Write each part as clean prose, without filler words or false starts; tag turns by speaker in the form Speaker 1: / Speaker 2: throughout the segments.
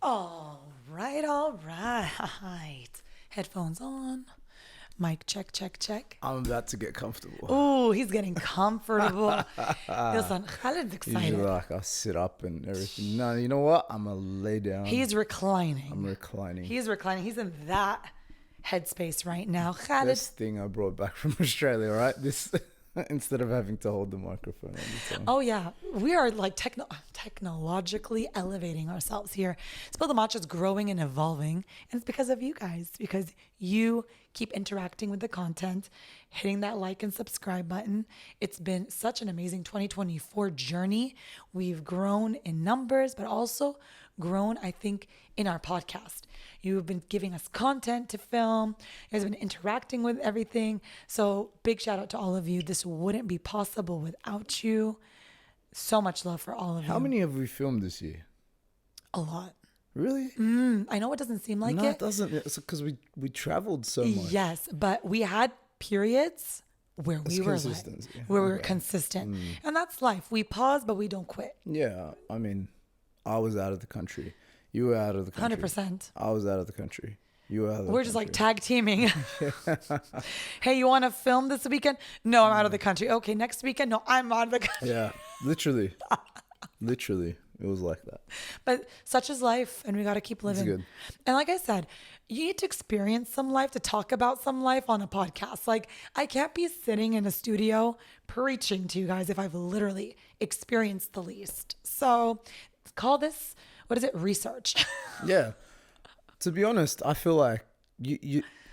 Speaker 1: All right, all right. Headphones on. Mic check, check, check.
Speaker 2: I'm about to get comfortable.
Speaker 1: Ooh, he's getting comfortable. Listen, Khalid's excited.
Speaker 2: Usually, I sit up and everything. No, you know what? I'm gonna lay down.
Speaker 1: He's reclining.
Speaker 2: I'm reclining.
Speaker 1: He's reclining. He's in that headspace right now. Khalid.
Speaker 2: This thing I brought back from Australia, right? This instead of having to hold the microphone all the time.
Speaker 1: Oh yeah, we are like technologically elevating ourselves here. Spill the Matcha is growing and evolving, and it's because of you guys. Because you keep interacting with the content, hitting that like and subscribe button. It's been such an amazing 2024 journey. We've grown in numbers, but also grown, I think, in our podcast. You've been giving us content to film. You guys have been interacting with everything. So big shout out to all of you. This wouldn't be possible without you. So much love for all of you.
Speaker 2: How many have we filmed this year?
Speaker 1: A lot.
Speaker 2: Really?
Speaker 1: I know it doesn't seem like
Speaker 2: No,
Speaker 1: it.
Speaker 2: it doesn't. It's because we traveled so much.
Speaker 1: Yes, but we had periods where we were like,
Speaker 2: consistency.
Speaker 1: where we were
Speaker 2: Okay.
Speaker 1: consistent. And that's life. We pause, but we don't quit.
Speaker 2: Yeah, I mean, I was out of the country. You were out of the country.
Speaker 1: 100%.
Speaker 2: I was out of the country. You were out of the
Speaker 1: We're just
Speaker 2: country.
Speaker 1: like tag teaming. Hey, you want to film this weekend? No, I'm out of the country. Okay, next weekend? No, I'm out of the country.
Speaker 2: Yeah, literally. Literally. It was like that.
Speaker 1: But such is life, and we got to keep living.
Speaker 2: good.
Speaker 1: And like I said, you need to experience some life to talk about some life on a podcast. Like, I can't be sitting in a studio preaching to you guys if I've literally experienced the least. So call this, what is it, research.
Speaker 2: Yeah. To be honest, I feel like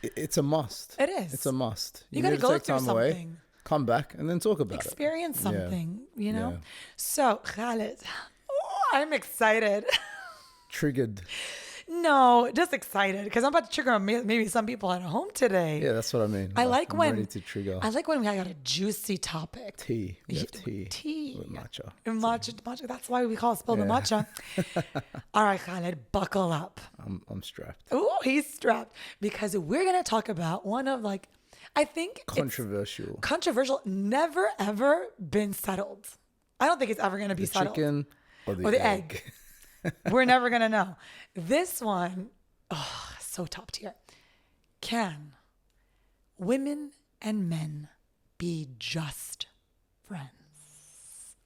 Speaker 2: it's a must.
Speaker 1: It is.
Speaker 2: It's a must.
Speaker 1: You gotta
Speaker 2: need
Speaker 1: go
Speaker 2: take
Speaker 1: through
Speaker 2: time away,
Speaker 1: something.
Speaker 2: come back, and then talk about
Speaker 1: Experience
Speaker 2: it.
Speaker 1: something, you know?
Speaker 2: Yeah.
Speaker 1: So, Khalid, I'm excited.
Speaker 2: Triggered.
Speaker 1: No, just excited because I'm about to trigger maybe some people at home today.
Speaker 2: Yeah, that's what I mean.
Speaker 1: I like
Speaker 2: I'm
Speaker 1: when
Speaker 2: ready to trigger.
Speaker 1: I like when we got a juicy topic.
Speaker 2: Tea. We have
Speaker 1: Yeah, tea.
Speaker 2: with matcha.
Speaker 1: Matcha. That's why we call it Spill the
Speaker 2: Yeah.
Speaker 1: Matcha. All right, Khalid, buckle up.
Speaker 2: I'm strapped.
Speaker 1: Oh, he's strapped because we're gonna talk about one of I think it's
Speaker 2: Controversial.
Speaker 1: controversial, never ever been settled. I don't think it's ever gonna be
Speaker 2: The
Speaker 1: settled.
Speaker 2: chicken or the,
Speaker 1: Or the
Speaker 2: egg.
Speaker 1: We're never gonna know. This one, so top tier. Can women and men be just friends?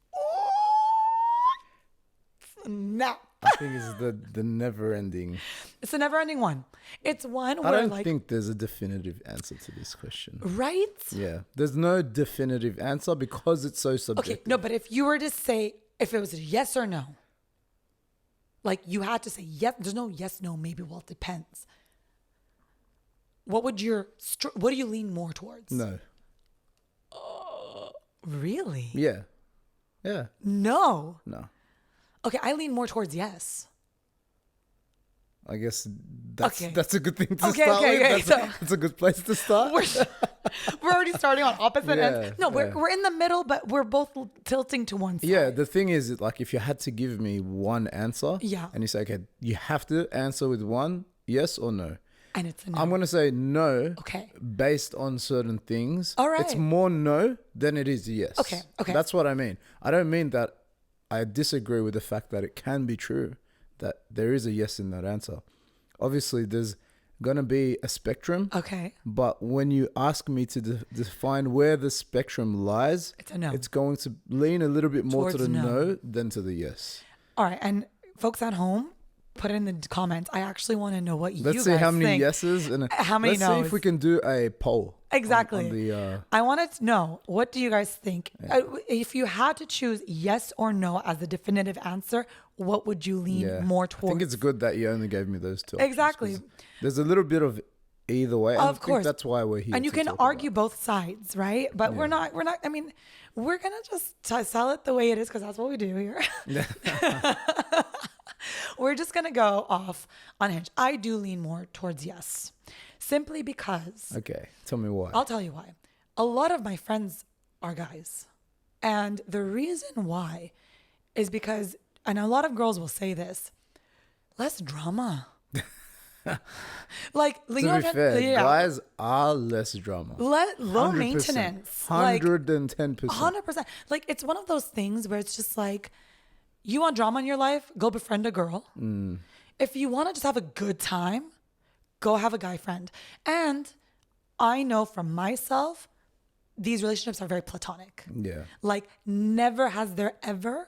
Speaker 1: No.
Speaker 2: I think it's the never ending.
Speaker 1: It's a never ending one. It's one
Speaker 2: I
Speaker 1: where
Speaker 2: don't think there's a definitive answer to this question.
Speaker 1: right?
Speaker 2: Yeah. There's no definitive answer because it's so
Speaker 1: Okay,
Speaker 2: subjective.
Speaker 1: no, but if you were to say, if it was a yes or no, like you had to say yes, there's no yes, no, maybe, well, it depends. What do you lean more towards?
Speaker 2: No.
Speaker 1: Really?
Speaker 2: Yeah. Yeah.
Speaker 1: No.
Speaker 2: No.
Speaker 1: Okay, I lean more towards yes.
Speaker 2: I guess that's
Speaker 1: Okay.
Speaker 2: that's a good thing to
Speaker 1: Okay,
Speaker 2: start
Speaker 1: okay,
Speaker 2: with.
Speaker 1: okay,
Speaker 2: That's a good place to start.
Speaker 1: We're already starting on opposite
Speaker 2: Yeah,
Speaker 1: ends. No,
Speaker 2: yeah.
Speaker 1: we're in the middle, but we're both tilting to one side.
Speaker 2: Yeah, the thing is, like, if you had to give me one answer,
Speaker 1: Yeah.
Speaker 2: and you say, okay, you have to answer with one, yes or no.
Speaker 1: And it's a no.
Speaker 2: I'm gonna say no.
Speaker 1: Okay.
Speaker 2: Based on certain things.
Speaker 1: All right.
Speaker 2: It's more no than it is yes.
Speaker 1: Okay, okay.
Speaker 2: That's what I mean. I don't mean that I disagree with the fact that it can be true that there is a yes in that answer. Obviously, there's gonna be a spectrum.
Speaker 1: Okay.
Speaker 2: But when you ask me to define where the spectrum lies,
Speaker 1: It's a no.
Speaker 2: It's going to lean a little bit more to
Speaker 1: Towards
Speaker 2: the
Speaker 1: no.
Speaker 2: no than to the yes.
Speaker 1: All right. And folks at home, put it in the comments. I actually want to know what you
Speaker 2: Let's
Speaker 1: guys
Speaker 2: see how many
Speaker 1: think.
Speaker 2: yeses and
Speaker 1: How many
Speaker 2: let's see
Speaker 1: no's.
Speaker 2: if we can do a poll.
Speaker 1: Exactly.
Speaker 2: On the,
Speaker 1: I wanted to know, what do you guys think? If you had to choose yes or no as the definitive answer, what would you lean more
Speaker 2: I
Speaker 1: towards?
Speaker 2: think it's good that you only gave me those two. options,
Speaker 1: Exactly.
Speaker 2: 'cause there's a little bit of either way. And
Speaker 1: Of
Speaker 2: I think
Speaker 1: course.
Speaker 2: that's why we're here.
Speaker 1: And you
Speaker 2: to
Speaker 1: can
Speaker 2: talk
Speaker 1: argue
Speaker 2: about
Speaker 1: both sides, right? But we're not, I mean, we're going to just sell it the way it is because that's what we do here. We're just going to go off unhinged. I do lean more towards yes, simply because
Speaker 2: it. Okay, tell me why.
Speaker 1: I'll tell you why. A lot of my friends are guys. And the reason why is because, and a lot of girls will say this, less drama. Like, you
Speaker 2: to
Speaker 1: know
Speaker 2: be
Speaker 1: what-
Speaker 2: fair,
Speaker 1: yeah.
Speaker 2: guys are less drama.
Speaker 1: Low
Speaker 2: 100%.
Speaker 1: maintenance. Like,
Speaker 2: 110%.
Speaker 1: 100%. Like, it's one of those things where it's just like, you want drama in your life? Go befriend a girl. if you want to just have a good time, go have a guy friend. And I know from myself, these relationships are very platonic.
Speaker 2: Yeah.
Speaker 1: Like, never has there ever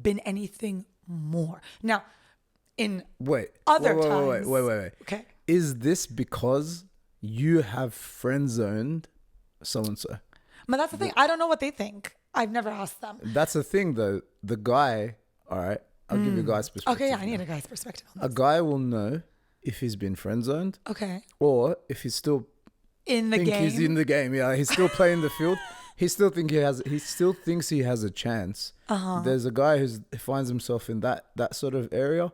Speaker 1: been anything more. Now, in
Speaker 2: Wait.
Speaker 1: other
Speaker 2: wait,
Speaker 1: times.
Speaker 2: Wait.
Speaker 1: Okay.
Speaker 2: Is this because you have friend zoned so and so?
Speaker 1: But that's the thing. I don't know what they think. I've never asked them.
Speaker 2: That's the thing, though. The guy, all right, I'll give you a guy's perspective.
Speaker 1: Okay, yeah, I need a guy's perspective on
Speaker 2: A
Speaker 1: this.
Speaker 2: guy will know if he's been friend zoned
Speaker 1: Okay.
Speaker 2: or if he's still
Speaker 1: In the game.
Speaker 2: he's in the game. Yeah, he's still playing the field. He still thinks he has a chance. There's a guy who finds himself in that sort of area,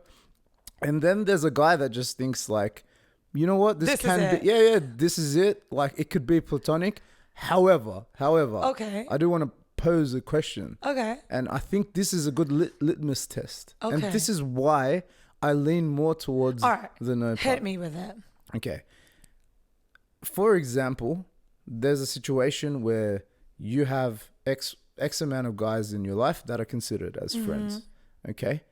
Speaker 2: and then there's a guy that just thinks like, you know what, this
Speaker 1: This is
Speaker 2: can
Speaker 1: it.
Speaker 2: be, yeah, this is it. Like it could be platonic. However,
Speaker 1: Okay.
Speaker 2: I do want to pose a question,
Speaker 1: Okay.
Speaker 2: and I think this is a good litmus test, and
Speaker 1: Okay.
Speaker 2: this is why I lean more towards
Speaker 1: All right.
Speaker 2: the no
Speaker 1: Hit
Speaker 2: part.
Speaker 1: me with it.
Speaker 2: Okay. For example, there's a situation where you have X amount of guys in your life that are considered as friends. Okay.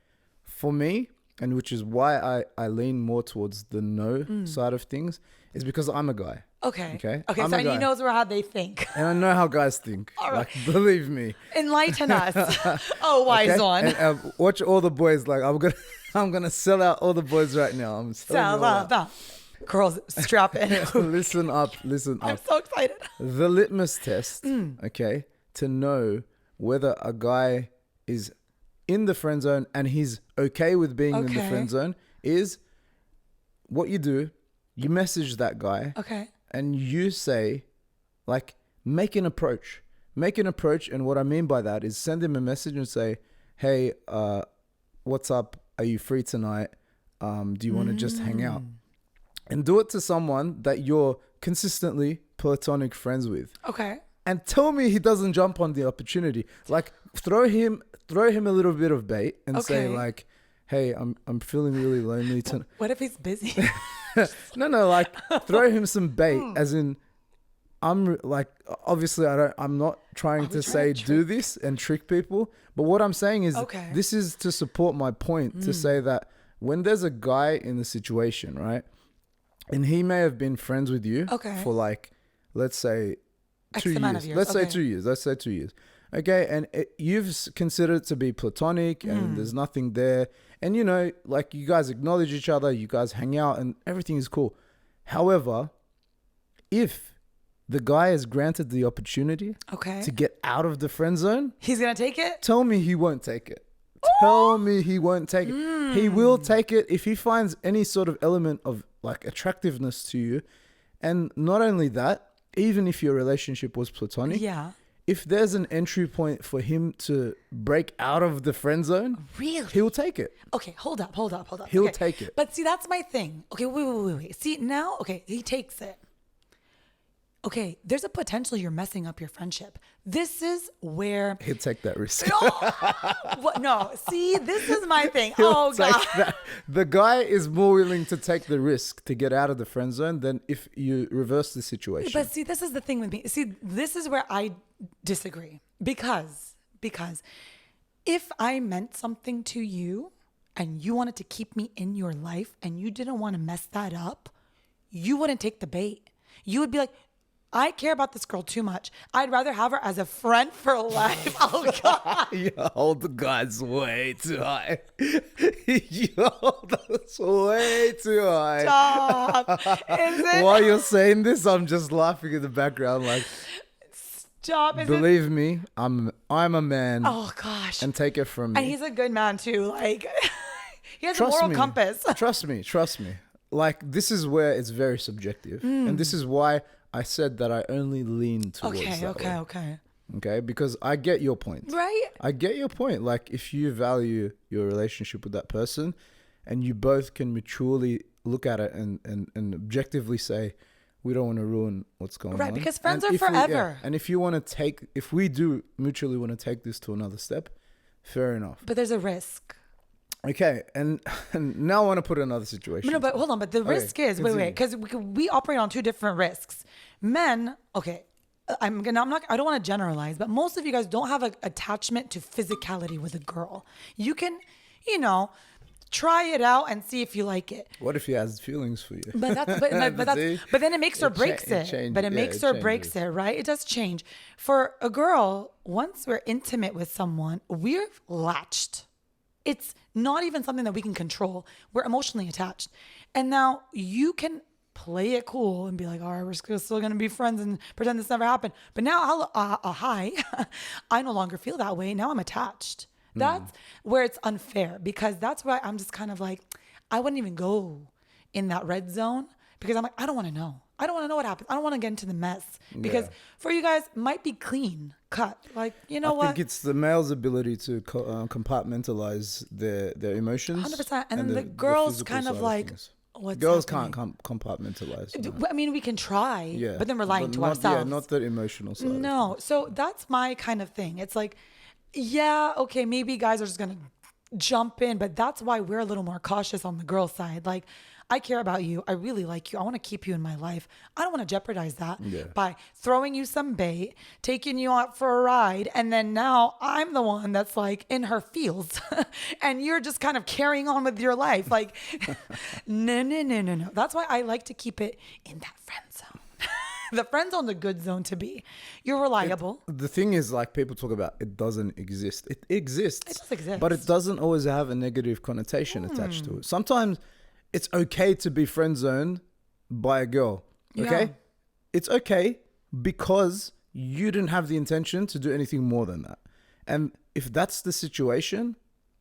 Speaker 2: For me, and which is why I lean more towards the no side of things, is because I'm a guy.
Speaker 1: Okay.
Speaker 2: Okay.
Speaker 1: Okay.
Speaker 2: I'm
Speaker 1: So
Speaker 2: a
Speaker 1: he
Speaker 2: guy.
Speaker 1: knows how they think.
Speaker 2: And I know how guys think.
Speaker 1: All
Speaker 2: Like, believe me.
Speaker 1: Enlighten us. Oh, wise
Speaker 2: Okay?
Speaker 1: one.
Speaker 2: And, watch all the boys. Like I'm gonna sell out all the boys right now. I'm selling you all out.
Speaker 1: Girls, strap in.
Speaker 2: Listen up.
Speaker 1: I'm so excited.
Speaker 2: The litmus test,
Speaker 1: Mm.
Speaker 2: okay, to know whether a guy is in the friend zone and he's okay with being in the
Speaker 1: Okay.
Speaker 2: friend zone is what you do. You message that guy
Speaker 1: Okay.
Speaker 2: and you say, like, make an approach. Make an approach. And what I mean by that is send him a message and say, hey, what's up? Are you free tonight? Do you want to just hang out? And do it to someone that you're consistently platonic friends with.
Speaker 1: Okay.
Speaker 2: And tell me he doesn't jump on the opportunity. Like throw him a little bit of bait and say
Speaker 1: Okay.
Speaker 2: like, hey, I'm feeling really lonely tonight.
Speaker 1: What if he's busy?
Speaker 2: No, like throw him some bait as in like obviously I'm not trying to say do this and trick people, but what I'm saying is
Speaker 1: Okay.
Speaker 2: this is to support my point to say that when there's a guy in the situation, right? And he may have been friends with you
Speaker 1: Okay.
Speaker 2: for like, let's say,
Speaker 1: X
Speaker 2: 2
Speaker 1: amount
Speaker 2: years.
Speaker 1: of years,
Speaker 2: Let's say
Speaker 1: okay.
Speaker 2: 2 years. Let's say 2 years. Okay, and you've considered it to be platonic,
Speaker 1: Hmm.
Speaker 2: and there's nothing there, and you know, like you guys acknowledge each other, you guys hang out, and everything is cool. However, if the guy is granted the opportunity
Speaker 1: Okay.
Speaker 2: to get out of the friend zone,
Speaker 1: He's going to take it?
Speaker 2: tell me he won't take it. Tell me he won't take it. He will take it if he finds any sort of element of like attractiveness to you. And not only that, even if your relationship was platonic,
Speaker 1: Yeah.
Speaker 2: if there's an entry point for him to break out of the friend zone,
Speaker 1: Really?
Speaker 2: he'll take it.
Speaker 1: Okay, hold up.
Speaker 2: He'll
Speaker 1: Okay.
Speaker 2: take it.
Speaker 1: But see, that's my thing. Okay, wait. See, now, okay, he takes it. Okay, there's a potential you're messing up your friendship. This is where
Speaker 2: He'll take that risk.
Speaker 1: what? No, see, this is my thing.
Speaker 2: He'll
Speaker 1: Oh
Speaker 2: take
Speaker 1: God.
Speaker 2: that. The guy is more willing to take the risk to get out of the friend zone than if you reverse the situation.
Speaker 1: But see, this is the thing with me. See, this is where I disagree because if I meant something to you and you wanted to keep me in your life and you didn't want to mess that up, you wouldn't take the bait. You would be like, I care about this girl too much. I'd rather have her as a friend for life. Oh God.
Speaker 2: You hold the guys way too high. You hold us way too high.
Speaker 1: Stop. Is it?
Speaker 2: While you're saying this, I'm just laughing in the background. Like,
Speaker 1: Stop. Is it?
Speaker 2: believe me, I'm a man,
Speaker 1: Oh gosh.
Speaker 2: and take it from me.
Speaker 1: And he's a good man too. Like he has
Speaker 2: Trust
Speaker 1: a moral
Speaker 2: me.
Speaker 1: compass.
Speaker 2: Trust me. Like, this is where it's very subjective, and this is why I said that I only lean towards that way.
Speaker 1: Okay.
Speaker 2: Okay, because I get your point.
Speaker 1: Right?
Speaker 2: I get your point. Like, if you value your relationship with that person and you both can maturely look at it and objectively say, we don't want to ruin what's going on.
Speaker 1: Right, because friends
Speaker 2: And
Speaker 1: are
Speaker 2: if we-
Speaker 1: forever.
Speaker 2: and if you want to if we do mutually want to take this to another step, fair enough.
Speaker 1: But there's a risk.
Speaker 2: Okay, and now I want to put another situation.
Speaker 1: No, but hold on. But the risk is wait, because we operate on two different risks. Men, okay. I don't want to generalize, but most of you guys don't have an attachment to physicality with a girl. You can, Try it out and see if you like it.
Speaker 2: What if he has feelings for you?
Speaker 1: But but then it makes or breaks it. But it makes or breaks it, right? It does change. For a girl, once we're intimate with someone, we're latched. It's not even something that we can control. We're emotionally attached. And now you can play it cool and be like, all right, we're still going to be friends and pretend this never happened. But now, hi, I no longer feel that way. Now I'm attached. That's where it's unfair, because that's why I'm just kind of like, I wouldn't even go in that red zone, because I'm like, I don't want to know. I don't want to know what happens. I don't want to get into the mess, because for you guys might be clean cut. Like, you know
Speaker 2: I
Speaker 1: what?
Speaker 2: think it's the male's ability to compartmentalize their emotions.
Speaker 1: 100%. And then the girls
Speaker 2: physical
Speaker 1: kind of
Speaker 2: side
Speaker 1: like,
Speaker 2: things.
Speaker 1: what's
Speaker 2: Girls
Speaker 1: happening?
Speaker 2: can't compartmentalize. No.
Speaker 1: I mean, we can try,
Speaker 2: Yeah,
Speaker 1: but then we're lying to
Speaker 2: not,
Speaker 1: ourselves.
Speaker 2: Yeah, not that emotional side.
Speaker 1: No. So that's my kind of thing. It's like, yeah, okay, maybe guys are just going to jump in, but that's why we're a little more cautious on the girl side. Like, I care about you. I really like you. I want to keep you in my life. I don't want to jeopardize that by throwing you some bait, taking you out for a ride, and then now I'm the one that's like in her feels and you're just kind of carrying on with your life. Like, no. That's why I like to keep it in that friend zone. The friend zone's a good zone to be. You're reliable.
Speaker 2: The thing is, like, people talk about it doesn't exist. It exists.
Speaker 1: It does exist.
Speaker 2: But it doesn't always have a negative connotation attached to it. Sometimes it's okay to be friend zoned by a girl. Okay?
Speaker 1: Yeah.
Speaker 2: It's okay because you didn't have the intention to do anything more than that. And if that's the situation,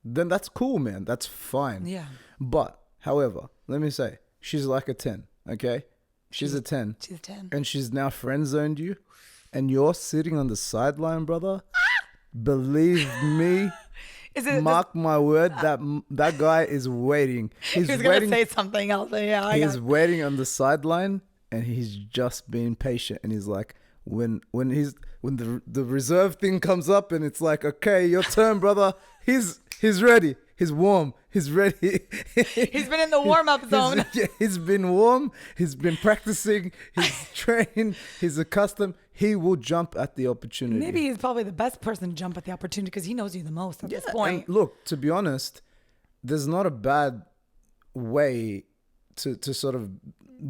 Speaker 2: then that's cool, man. That's fine.
Speaker 1: Yeah.
Speaker 2: But, however, let me say, she's like a 10, okay? She's a 10.
Speaker 1: She's a 10.
Speaker 2: And she's now friend zoned you, and you're sitting on the sideline, brother. Believe me, mark my word, that guy is waiting.
Speaker 1: He's going to say something else. Yeah,
Speaker 2: he's waiting on the sideline, and he's just being patient. And he's like, when the reserve thing comes up, and it's like, okay, your turn, brother. He's ready. He's warm. He's ready.
Speaker 1: He's been in the warm-up zone.
Speaker 2: He's been warm. He's been practicing. He's trained. He's accustomed. He will jump at the opportunity.
Speaker 1: Maybe he's probably the best person to jump at the opportunity because he knows you the most at this point.
Speaker 2: And look, to be honest, there's not a bad way to sort of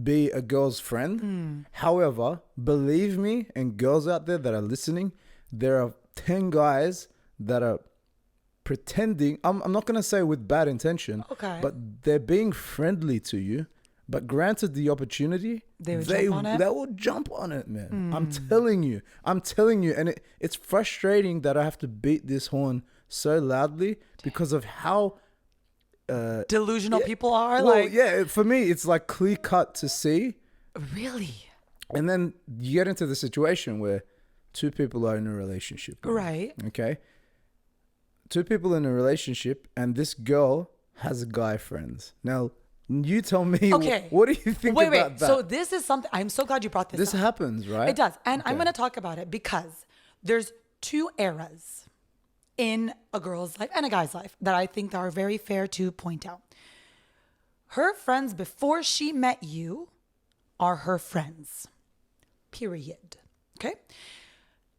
Speaker 2: be a girl's friend. However, believe me, and girls out there that are listening, there are 10 guys that are pretending, I'm not going to say with bad intention, but they're being friendly to you. But granted the opportunity, they will jump on it, man. I'm telling you. And it's frustrating that I have to beat this horn so loudly because of how
Speaker 1: delusional people are.
Speaker 2: Well, for me, it's like clear cut to see.
Speaker 1: Really?
Speaker 2: And then you get into the situation where two people are in a relationship.
Speaker 1: Right.
Speaker 2: Okay. Two people in a relationship, and this girl has guy friends. Now, you tell me, what do you think about that?
Speaker 1: So this is something, I'm so glad you brought this up.
Speaker 2: This happens, right?
Speaker 1: It does. And I'm going to talk about it because there's two eras in a girl's life and a guy's life that I think are very fair to point out. Her friends before she met you are her friends. Period. Okay?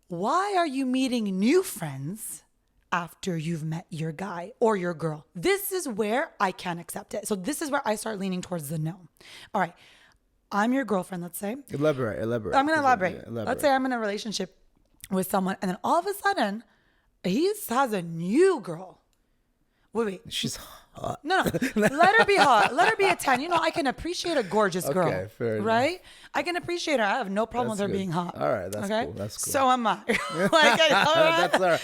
Speaker 1: Why are you meeting new friends after you've met your guy or your girl? This is where I can't accept it. So this is where I start leaning towards the no. All right. I'm your girlfriend, let's say.
Speaker 2: Elaborate.
Speaker 1: I'm going to elaborate. Let's say I'm in a relationship with someone and then all of a sudden he has a new girl. Wait.
Speaker 2: She's hot.
Speaker 1: No. Let her be hot. Let her be a 10. You know, I can appreciate a gorgeous girl. Okay, fair enough. Right? I can appreciate her. I have no problem with her being hot.
Speaker 2: All right, that's cool. That's cool.
Speaker 1: So am I.
Speaker 2: That's all right.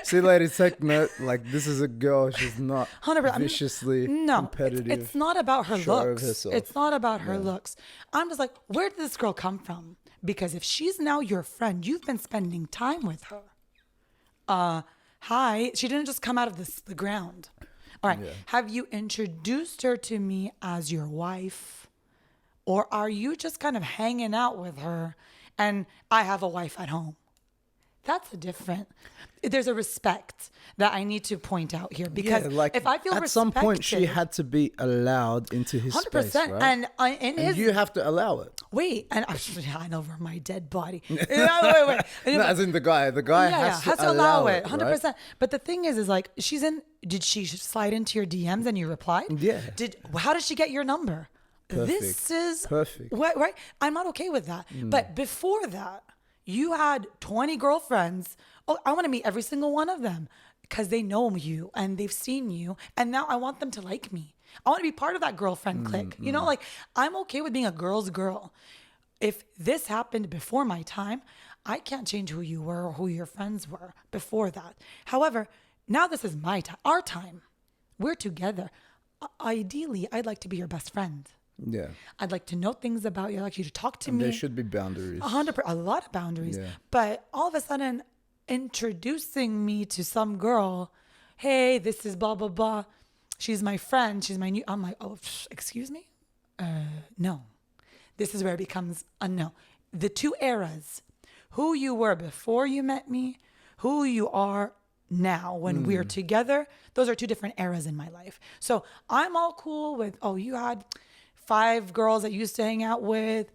Speaker 2: See, ladies, take note. Like, this is a girl. She's not 100%. Viciously competitive.
Speaker 1: It's not about her looks. It's not about her looks. I'm just like, where did this girl come from? Because if she's now your friend, you've been spending time with her. Hi, she didn't just come out of the ground. All right. Yeah. Have you introduced her to me as your wife? Or are you just kind of hanging out with her and I have a wife at home? That's a different. There's a respect that I need to point out here because
Speaker 2: Yeah, like
Speaker 1: if I feel
Speaker 2: at some point she
Speaker 1: respected-
Speaker 2: had to be allowed into his space,
Speaker 1: 100%,
Speaker 2: right?
Speaker 1: and in
Speaker 2: And
Speaker 1: his
Speaker 2: you have to allow it.
Speaker 1: wait, and I know over my dead body. Wait.
Speaker 2: No, as in the guy has to allow it,
Speaker 1: 100%.
Speaker 2: right?
Speaker 1: But the thing is like she's in. Did she slide into your DMs and you replied?
Speaker 2: Yeah.
Speaker 1: How did she get your number? This
Speaker 2: Perfect.
Speaker 1: is
Speaker 2: Perfect.
Speaker 1: What, right? I'm not okay with that. But before that, you had 20 girlfriends. Oh, I want to meet every single one of them because they know you and they've seen you, and now I want them to like me. I want to be part of that girlfriend clique. You know, like I'm okay with being a girl's girl. If this happened before my time, I can't change who you were or who your friends were before that. However, now this is my time, our time. We're together. Ideally, I'd like to be your best friend.
Speaker 2: Yeah.
Speaker 1: I'd like to know things about you. I'd like you to talk to
Speaker 2: And
Speaker 1: me.
Speaker 2: there should be boundaries.
Speaker 1: 100%, a lot of boundaries.
Speaker 2: Yeah.
Speaker 1: But all of a sudden, introducing me to some girl, hey, this is blah, blah, blah. She's my friend. She's my new. I'm like, oh, excuse me? No. This is where it becomes a no. The two eras, who you were before you met me, who you are now when we're together, those are two different eras in my life. So I'm all cool with, oh, you had 5 girls that you used to hang out with.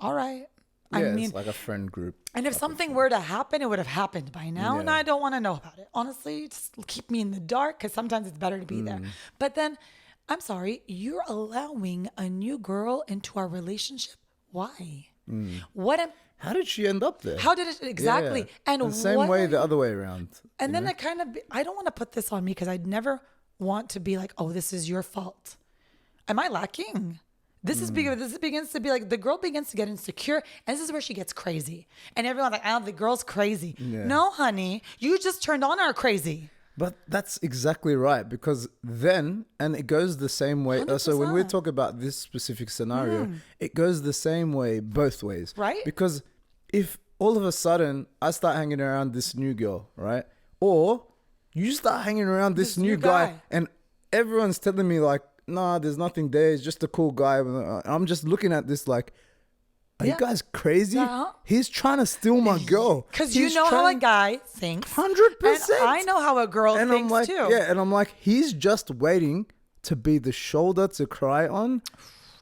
Speaker 1: All right.
Speaker 2: Yeah,
Speaker 1: I mean,
Speaker 2: it's like a friend group.
Speaker 1: and if something were to happen, it would have happened by now. And
Speaker 2: Yeah.
Speaker 1: I don't want to know about it. Honestly, just keep me in the dark because sometimes it's better to be there. But then, I'm sorry, you're allowing a new girl into our relationship. Why? What am,
Speaker 2: How did she end up there?
Speaker 1: how did it exactly?
Speaker 2: Yeah.
Speaker 1: And
Speaker 2: the same
Speaker 1: what
Speaker 2: way
Speaker 1: are
Speaker 2: the
Speaker 1: you-
Speaker 2: other way around.
Speaker 1: And then I don't want to put this on me because I'd never want to be like, oh, this is your fault. Am I lacking? This begins to be like the girl begins to get insecure, and this is where she gets crazy. And everyone's like, "Oh, the girl's crazy."
Speaker 2: Yeah.
Speaker 1: No, honey, you just turned on our crazy.
Speaker 2: But that's exactly right, because then, and it goes the same way. So when we
Speaker 1: 100%.
Speaker 2: talk about this specific scenario, it goes the same way both ways.
Speaker 1: Right.
Speaker 2: Because if all of a sudden I start hanging around this new girl, right? Or you start hanging around this new guy and everyone's telling me like, nah, there's nothing there. He's just a cool guy. I'm just looking at this like, are you
Speaker 1: Yeah.
Speaker 2: guys crazy?
Speaker 1: Uh-huh.
Speaker 2: He's trying to steal my girl.
Speaker 1: Because you
Speaker 2: He's
Speaker 1: know how a
Speaker 2: trying-
Speaker 1: guy thinks.
Speaker 2: 100%.
Speaker 1: And I know how a girl
Speaker 2: and
Speaker 1: thinks
Speaker 2: I'm like,
Speaker 1: too.
Speaker 2: yeah, and I'm like, he's just waiting to be the shoulder to cry on,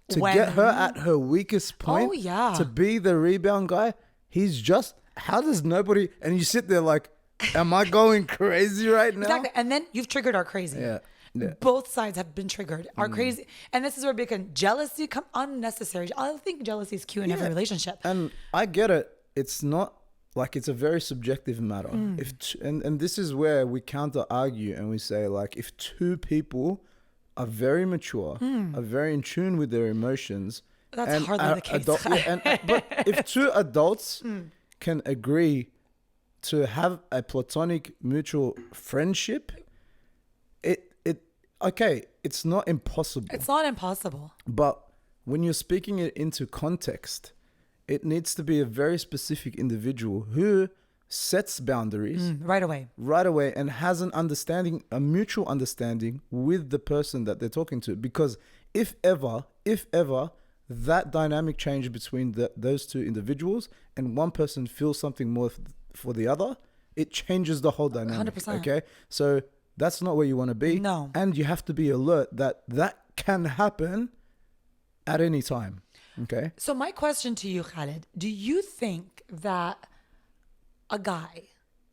Speaker 2: to get her
Speaker 1: When-
Speaker 2: at her weakest point.
Speaker 1: Oh, yeah.
Speaker 2: To be the rebound guy. He's just, how does nobody, and you sit there like, am I going crazy right now?
Speaker 1: Exactly. And then you've triggered our crazy.
Speaker 2: Yeah. Yeah.
Speaker 1: Both sides have been triggered. Our crazy, and this is where become jealousy come unnecessary. I think jealousy is cute in every
Speaker 2: Yeah.
Speaker 1: relationship.
Speaker 2: And I get it. It's not like, it's a very subjective matter.
Speaker 1: Mm.
Speaker 2: And this is where we counter argue and we say like, if two people are very mature, are very in tune with their emotions.
Speaker 1: Mm. That's
Speaker 2: and
Speaker 1: hardly
Speaker 2: are
Speaker 1: the case.
Speaker 2: but if two adults
Speaker 1: Mm.
Speaker 2: can agree to have a platonic mutual friendship, okay, it's not impossible.
Speaker 1: It's not impossible.
Speaker 2: But when you're speaking it into context, it needs to be a very specific individual who sets boundaries
Speaker 1: Right away.
Speaker 2: right away and has an understanding, a mutual understanding with the person that they're talking to. Because if ever that dynamic change between those two individuals and one person feels something more for the other, it changes the whole dynamic.
Speaker 1: 100%.
Speaker 2: Okay, so that's not where you want to be.
Speaker 1: No.
Speaker 2: And you have to be alert that that can happen at any time. Okay.
Speaker 1: So my question to you, Khaled, do you think that a guy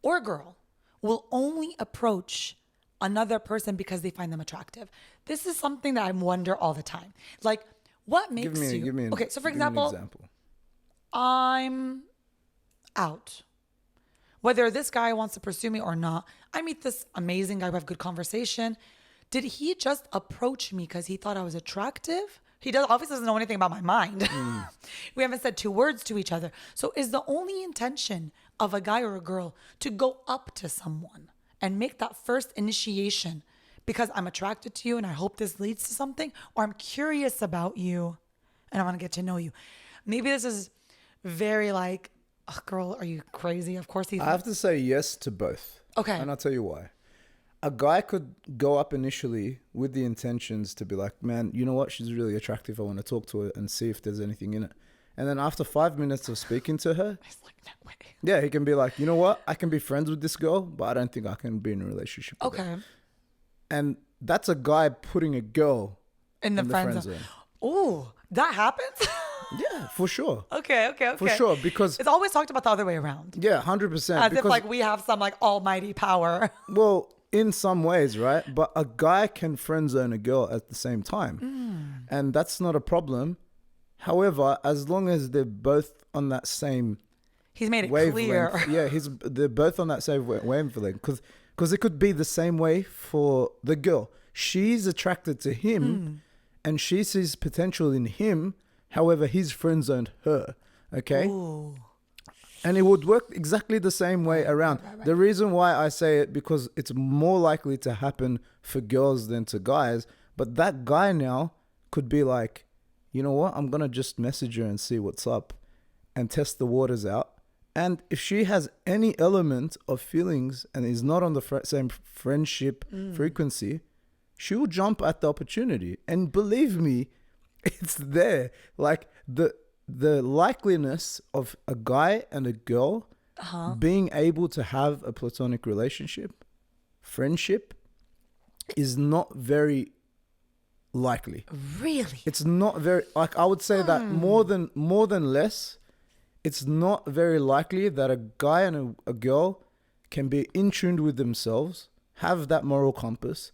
Speaker 1: or a girl will only approach another person because they find them attractive? This is something that I wonder all the time. Like, what makes you...
Speaker 2: Give me an,
Speaker 1: okay, so for
Speaker 2: give me an
Speaker 1: example, I'm out. Whether this guy wants to pursue me or not, I meet this amazing guy. We have good conversation. Did he just approach me because he thought I was attractive? He obviously doesn't know anything about my mind. We haven't said 2 words to each other. So is the only intention of a guy or a girl to go up to someone and make that first initiation because I'm attracted to you and I hope this leads to something, or I'm curious about you and I want to get to know you? Maybe this is very like, oh, girl, are you crazy? Of course he's...
Speaker 2: I have to say yes to both.
Speaker 1: Okay.
Speaker 2: And I'll tell you why. A guy could go up initially with the intentions to be like, man, you know what? She's really attractive. I want to talk to her and see if there's anything in it. And then after 5 minutes of speaking to her,
Speaker 1: It's like, no way.
Speaker 2: yeah, he can be like, you know what? I can be friends with this girl, but I don't think I can be in a relationship with her.
Speaker 1: Okay.
Speaker 2: And that's a guy putting a girl
Speaker 1: In the
Speaker 2: in the
Speaker 1: friend
Speaker 2: friend
Speaker 1: zone.
Speaker 2: zone.
Speaker 1: Oh, that happens?
Speaker 2: Yeah, for sure.
Speaker 1: Okay.
Speaker 2: For sure. Because,
Speaker 1: It's always talked about the other way around.
Speaker 2: yeah, 100%.
Speaker 1: As
Speaker 2: Because,
Speaker 1: if like we have some like almighty power.
Speaker 2: well, in some ways, right? But a guy can friend zone a girl at the same time. And that's not a problem. However, as long as they're both on that same
Speaker 1: He's made it
Speaker 2: wavelength.
Speaker 1: clear.
Speaker 2: Yeah, they're both on that same wavelength. Because it could be the same way for the girl. She's attracted to him and she sees potential in him. However, he's friend zoned her. Okay.
Speaker 1: Ooh.
Speaker 2: And it would work exactly the same way around.
Speaker 1: right.
Speaker 2: The reason why I say it, because it's more likely to happen for girls than to guys. But that guy now could be like, you know what? I'm going to just message her and see what's up and test the waters out. And if she has any element of feelings and is not on the same friendship frequency, she will jump at the opportunity. And believe me, it's there. Like the likeliness of a guy and a girl being able to have a platonic relationship, friendship, is not very likely.
Speaker 1: Really?
Speaker 2: It's not very, like, I would say that more than less, it's not very likely that a guy and a girl can be in tune with themselves, have that moral compass,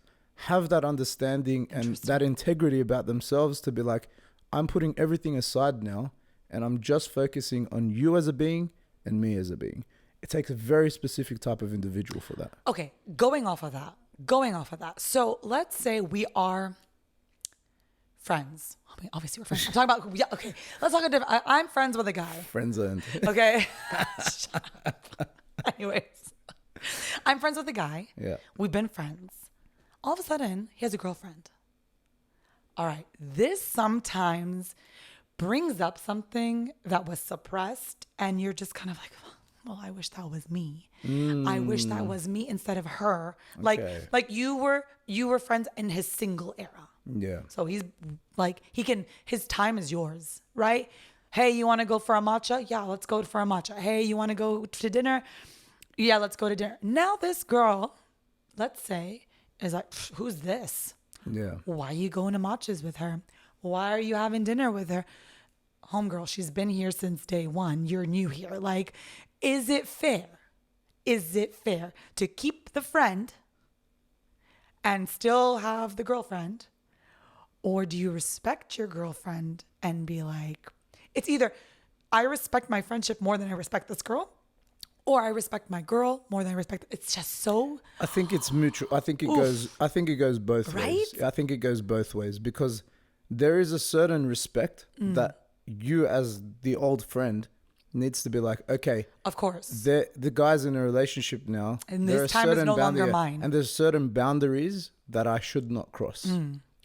Speaker 2: have that understanding and that integrity about themselves to be like, I'm putting everything aside now and I'm just focusing on you as a being and me as a being. It takes a very specific type of individual for that.
Speaker 1: Okay, going off of that. So let's say we are friends. I mean, obviously we're friends. I'm talking about, yeah, okay. Let's talk a different, I'm friends with a guy.
Speaker 2: Friend zoned.
Speaker 1: Okay. Anyways, I'm friends with a guy.
Speaker 2: Yeah.
Speaker 1: We've been friends. All of a sudden, he has a girlfriend. All right. This sometimes brings up something that was suppressed, and you're just kind of like, well, I wish that was me. I wish that was me instead of her.
Speaker 2: Okay.
Speaker 1: Like you were friends in his single era.
Speaker 2: Yeah.
Speaker 1: So he's like, his time is yours, right? Hey, you want to go for a matcha? Yeah, let's go for a matcha. Hey, you want to go to dinner? Yeah, let's go to dinner. Now this girl, let's say, is like, who's this?
Speaker 2: Yeah.
Speaker 1: Why are you going to matchas with her? Why are you having dinner with her? Homegirl, she's been here since day one. You're new here. Like, is it fair? Is it fair to keep the friend and still have the girlfriend? Or do you respect your girlfriend and be like, it's either I respect my friendship more than I respect this girl, or I respect my girl more than I respect. It's just so.
Speaker 2: I think it's mutual. I think it goes both
Speaker 1: Right?
Speaker 2: ways. I think it goes both ways because there is a certain respect that you as the old friend needs to be like, okay,
Speaker 1: Of course.
Speaker 2: the guy's in a relationship now.
Speaker 1: And
Speaker 2: there
Speaker 1: this
Speaker 2: are
Speaker 1: time is
Speaker 2: certain
Speaker 1: no longer
Speaker 2: boundary-
Speaker 1: mine.
Speaker 2: And there's certain boundaries that I should not cross.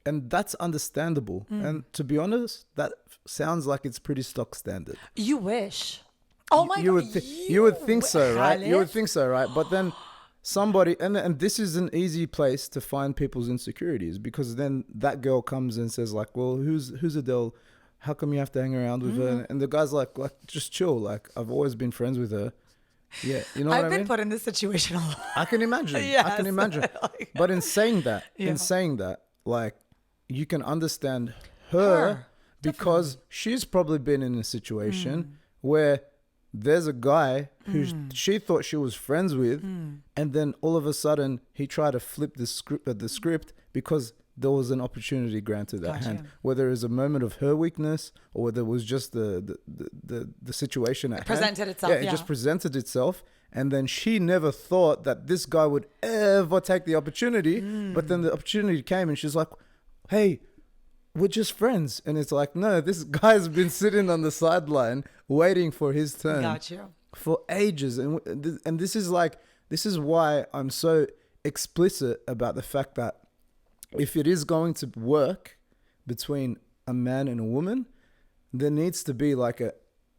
Speaker 2: And that's understandable. And to be honest, that sounds like it's pretty stock standard.
Speaker 1: You wish. Oh my
Speaker 2: You
Speaker 1: God.
Speaker 2: would you would think so, right? You would
Speaker 1: Khaled?
Speaker 2: think so, right? But then somebody and this is an easy place to find people's insecurities because then that girl comes and says like, well, who's Adele? How come you have to hang around with her? And the guy's like just chill. Like I've always been friends with her. Yeah, you know what I
Speaker 1: I've been
Speaker 2: mean?
Speaker 1: put in this situation a lot.
Speaker 2: I can imagine. I
Speaker 1: Yes.
Speaker 2: can imagine.
Speaker 1: Like-
Speaker 2: But in saying that,
Speaker 1: Yeah.
Speaker 2: like you can understand her because she's probably been in a situation where there's a guy who she thought she was friends with, and then all of a sudden he tried to flip the script because there was an opportunity granted at hand. Whether it was a moment of her weakness or whether it was just the situation at hand.
Speaker 1: Presented itself,
Speaker 2: Yeah, it
Speaker 1: yeah.
Speaker 2: just presented itself. And then she never thought that this guy would ever take the opportunity. But then the opportunity came and she's like, hey, we're just friends. And it's like, no, this guy's been sitting on the sideline waiting for his turn
Speaker 1: Got you.
Speaker 2: for ages. And this is why I'm so explicit about the fact that if it is going to work between a man and a woman, there needs to be like a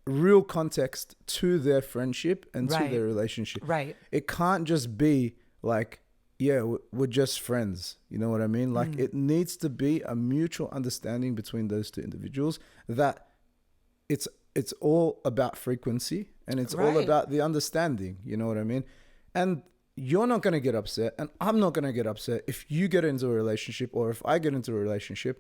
Speaker 2: real context to their friendship and
Speaker 1: Right.
Speaker 2: to their relationship.
Speaker 1: Right.
Speaker 2: It can't just be like, yeah, we're just friends. You know what I mean? Like it needs to be a mutual understanding between those two individuals that it's it's all about frequency, and it's all
Speaker 1: Right.
Speaker 2: about the understanding. You know what I mean? And you're not going to get upset, and I'm not going to get upset if you get into a relationship or if I get into a relationship.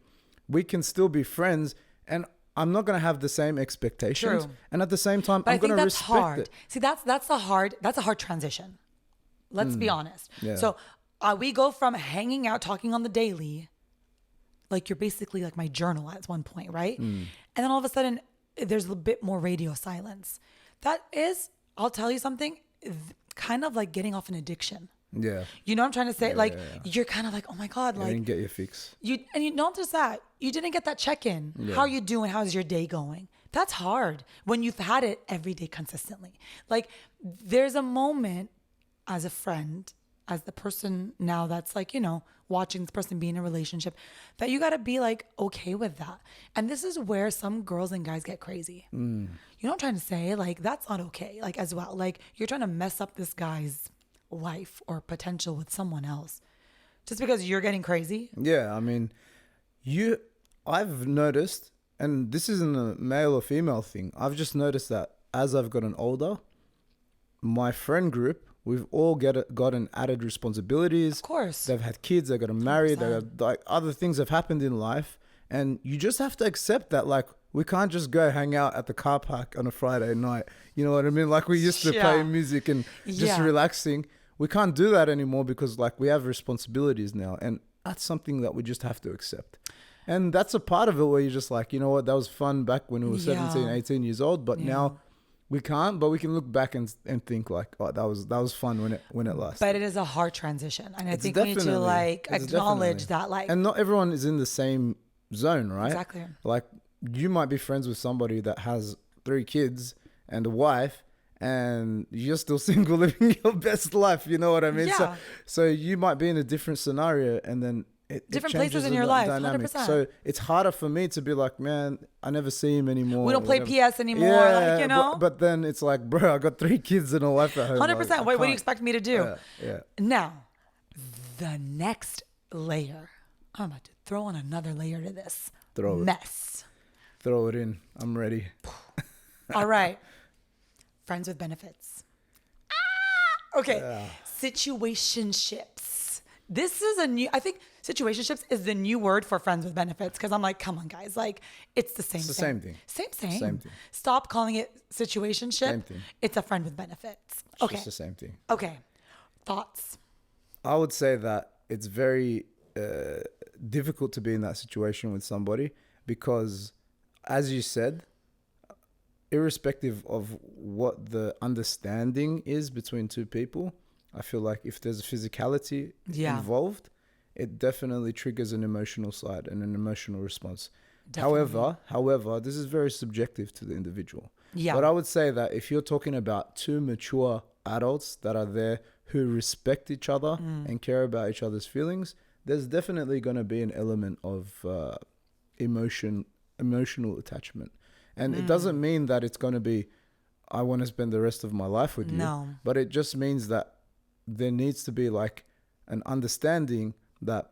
Speaker 2: We can still be friends, and I'm not going to have the same expectations.
Speaker 1: True.
Speaker 2: And at the same time,
Speaker 1: But
Speaker 2: I'm
Speaker 1: I think
Speaker 2: going to
Speaker 1: that's
Speaker 2: respect
Speaker 1: hard.
Speaker 2: it.
Speaker 1: See, that's a hard transition. Let's be honest.
Speaker 2: Yeah.
Speaker 1: So we go from hanging out, talking on the daily, like you're basically like my journal at one point, right? And then all of a sudden, there's a bit more radio silence. That is, I'll tell you something, kind of like getting off an addiction.
Speaker 2: Yeah.
Speaker 1: You know what I'm trying to say? You're kind of like, oh my God,
Speaker 2: I
Speaker 1: like
Speaker 2: didn't get your fix.
Speaker 1: you not just that, you didn't get that check-in. How are you doing? How's your day going? That's hard when you've had it every day consistently. Like there's a moment as a friend, as the person now that's like, you know, watching this person be in a relationship, that you got to be like okay with that. And this is where some girls and guys get crazy. You know what I'm trying to say? Like that's not okay. Like as well, like you're trying to mess up this guy's life or potential with someone else just because you're getting crazy.
Speaker 2: Yeah, I mean, I've noticed, and this isn't a male or female thing, I've just noticed that as I've gotten older, my friend group, we've all gotten added responsibilities.
Speaker 1: Of course.
Speaker 2: They've had kids, they've gotten married,
Speaker 1: 100%.
Speaker 2: like other things have happened in life. And you just have to accept that, like, we can't just go hang out at the car park on a Friday night. You know what I mean? Like we used to play
Speaker 1: Yeah.
Speaker 2: music and just
Speaker 1: Yeah.
Speaker 2: relaxing. We can't do that anymore because like we have responsibilities now. And that's something that we just have to accept. And that's a part of it where you're just like, you know what, that was fun back when we were 17,
Speaker 1: Yeah.
Speaker 2: 18 years old. But now we can't, but we can look back and think like, oh, that was fun when it lasted.
Speaker 1: But it is a hard transition. And I
Speaker 2: It's
Speaker 1: think we need to
Speaker 2: definitely-
Speaker 1: like
Speaker 2: it's
Speaker 1: acknowledge
Speaker 2: definitely.
Speaker 1: that like
Speaker 2: And not everyone is in the same zone, right?
Speaker 1: Exactly.
Speaker 2: Like you might be friends with somebody that has 3 kids and a wife, and you're still single living your best life. You know what I mean?
Speaker 1: Yeah.
Speaker 2: So you might be in a different scenario, and then it
Speaker 1: Different
Speaker 2: changes
Speaker 1: places in
Speaker 2: the
Speaker 1: your life,
Speaker 2: dynamic.
Speaker 1: 100%.
Speaker 2: So it's harder for me to be like, man, I never see him anymore.
Speaker 1: we don't play
Speaker 2: whatever.
Speaker 1: PS anymore, like, you know.
Speaker 2: But then it's like, bro, I got 3 kids and a wife at home.
Speaker 1: 100%.
Speaker 2: Like, I
Speaker 1: What do you
Speaker 2: can't-
Speaker 1: expect me to do?
Speaker 2: Yeah.
Speaker 1: Now, the next layer. I'm about to throw on another layer to this
Speaker 2: Throw it.
Speaker 1: mess.
Speaker 2: Throw it in. I'm ready.
Speaker 1: All right. Friends with benefits. Okay. Situationships. This is I think situationships is the new word for friends with benefits because I'm like, come on, guys. Like, it's the same
Speaker 2: the
Speaker 1: thing.
Speaker 2: same thing.
Speaker 1: Same.
Speaker 2: Same thing.
Speaker 1: Stop calling it situationship.
Speaker 2: Same thing.
Speaker 1: It's a friend with benefits.
Speaker 2: It's
Speaker 1: Okay.
Speaker 2: just the same thing.
Speaker 1: Okay. Thoughts?
Speaker 2: I would say that it's very difficult to be in that situation with somebody because, as you said, irrespective of what the understanding is between two people, I feel like if there's a physicality
Speaker 1: Yeah.
Speaker 2: involved, it definitely triggers an emotional side and an emotional response.
Speaker 1: Definitely.
Speaker 2: However, this is very subjective to the individual.
Speaker 1: Yeah.
Speaker 2: But I would say that if you're talking about 2 mature adults that are there who respect each other and care about each other's feelings, there's definitely going to be an element of emotional attachment. And it doesn't mean that it's going to be, I want to spend the rest of my life with you.
Speaker 1: No.
Speaker 2: But it just means that there needs to be like an understanding that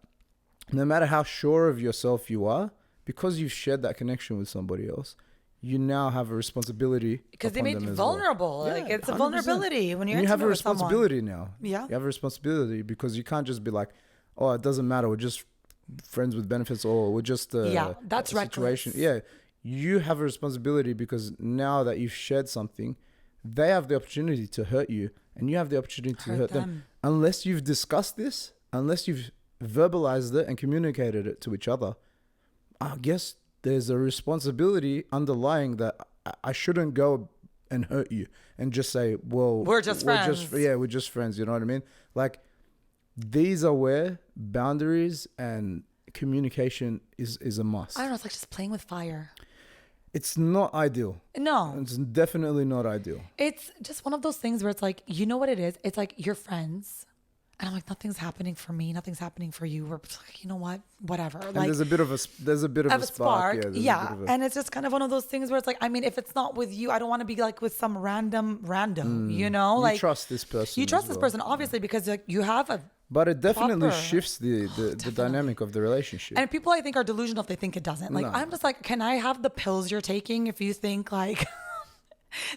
Speaker 2: no matter how sure of yourself you are, because you've shared that connection with somebody else, you now have a responsibility
Speaker 1: Because they
Speaker 2: upon
Speaker 1: made
Speaker 2: them
Speaker 1: you
Speaker 2: as well.
Speaker 1: vulnerable.
Speaker 2: Yeah,
Speaker 1: Like, it's a
Speaker 2: 100%.
Speaker 1: vulnerability when you're
Speaker 2: And you have a
Speaker 1: intimate with someone.
Speaker 2: responsibility now.
Speaker 1: Yeah.
Speaker 2: You have a responsibility because you can't just be like, oh, it doesn't matter. We're just friends with benefits or we're just
Speaker 1: that's
Speaker 2: a situation.
Speaker 1: reckless.
Speaker 2: Yeah. You have a responsibility because now that you've shared something, they have the opportunity to hurt you and you have the opportunity to
Speaker 1: Hurt
Speaker 2: hurt them.
Speaker 1: them.
Speaker 2: Unless you've discussed this, unless you've verbalized it and communicated it to each other, I guess there's a responsibility underlying that I shouldn't go and hurt you and just say, well,
Speaker 1: We're just friends.
Speaker 2: We're just friends. You know what I mean? Like, these are where boundaries and communication is a must.
Speaker 1: I don't know. It's like just playing with fire.
Speaker 2: It's not ideal.
Speaker 1: No.
Speaker 2: It's definitely not ideal.
Speaker 1: It's just one of those things where it's like, you know what it is? It's like you're friends. And I'm like, nothing's happening for me. Nothing's happening for you. We're just like, you know what? Whatever.
Speaker 2: And
Speaker 1: like,
Speaker 2: there's a bit of a spark. Yeah, there's a bit of a-
Speaker 1: And it's just kind of one of those things where it's like, I mean, if it's not with you, I don't want to be like with some random, you know?
Speaker 2: you
Speaker 1: Like,
Speaker 2: trust this person.
Speaker 1: you trust
Speaker 2: as
Speaker 1: this
Speaker 2: well.
Speaker 1: person, obviously, because like you have
Speaker 2: But it definitely
Speaker 1: Proper.
Speaker 2: shifts the dynamic of the relationship.
Speaker 1: And people I think are delusional if they think it doesn't. Like
Speaker 2: No.
Speaker 1: I'm just like, can I have the pills you're taking if you think like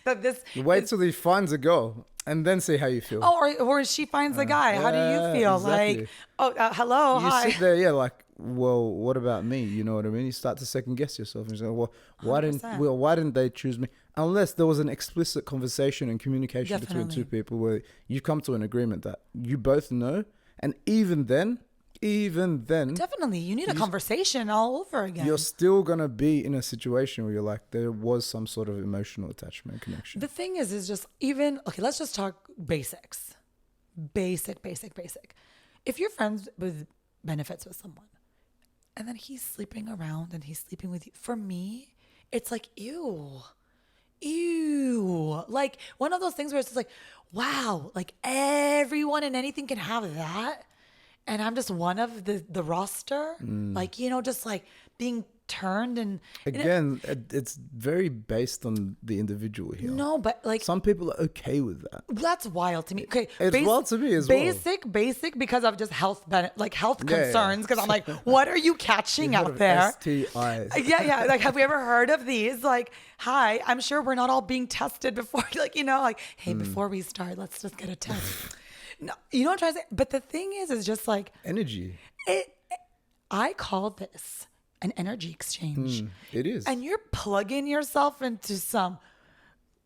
Speaker 1: that this
Speaker 2: Wait till he finds a girl and then see how you feel.
Speaker 1: or she finds a guy. How do
Speaker 2: yeah,
Speaker 1: you feel?
Speaker 2: exactly.
Speaker 1: Like, oh, hello,
Speaker 2: You
Speaker 1: hi.
Speaker 2: sit there, yeah, like, well, what about me? You know what I mean? You start to second guess yourself and you say, well, why
Speaker 1: 100%.
Speaker 2: why didn't they choose me? Unless there was an explicit conversation and communication between
Speaker 1: Definitely.
Speaker 2: two people where you come to an agreement that you both know, and even then,
Speaker 1: Definitely, you need a conversation all over again.
Speaker 2: you're still gonna be in a situation where you're like, there was some sort of emotional attachment connection.
Speaker 1: The thing is just even okay. Let's just talk basics, basic. If you're friends with benefits with someone, and then he's sleeping around and he's sleeping with you, for me, it's like ew, like one of those things where it's just like, wow, like everyone and anything can have that, and I'm just one of the roster, like just like being turned and
Speaker 2: Again, it's very based on the individual here.
Speaker 1: no, but like
Speaker 2: Some people are okay with that.
Speaker 1: that's wild to me. Okay,
Speaker 2: It's wild to me as well.
Speaker 1: Basic because of just health health
Speaker 2: Yeah, yeah.
Speaker 1: concerns. Because I'm like, what are you catching out there?
Speaker 2: STIs.
Speaker 1: Yeah. Like, have we ever heard of these? Like, hi, I'm sure we're not all being tested before. Like, like, hey, before we start, let's just get a test. No, you know what I'm trying to say? But the thing is just like,
Speaker 2: Energy.
Speaker 1: I call this an energy exchange.
Speaker 2: It is.
Speaker 1: And you're plugging yourself into some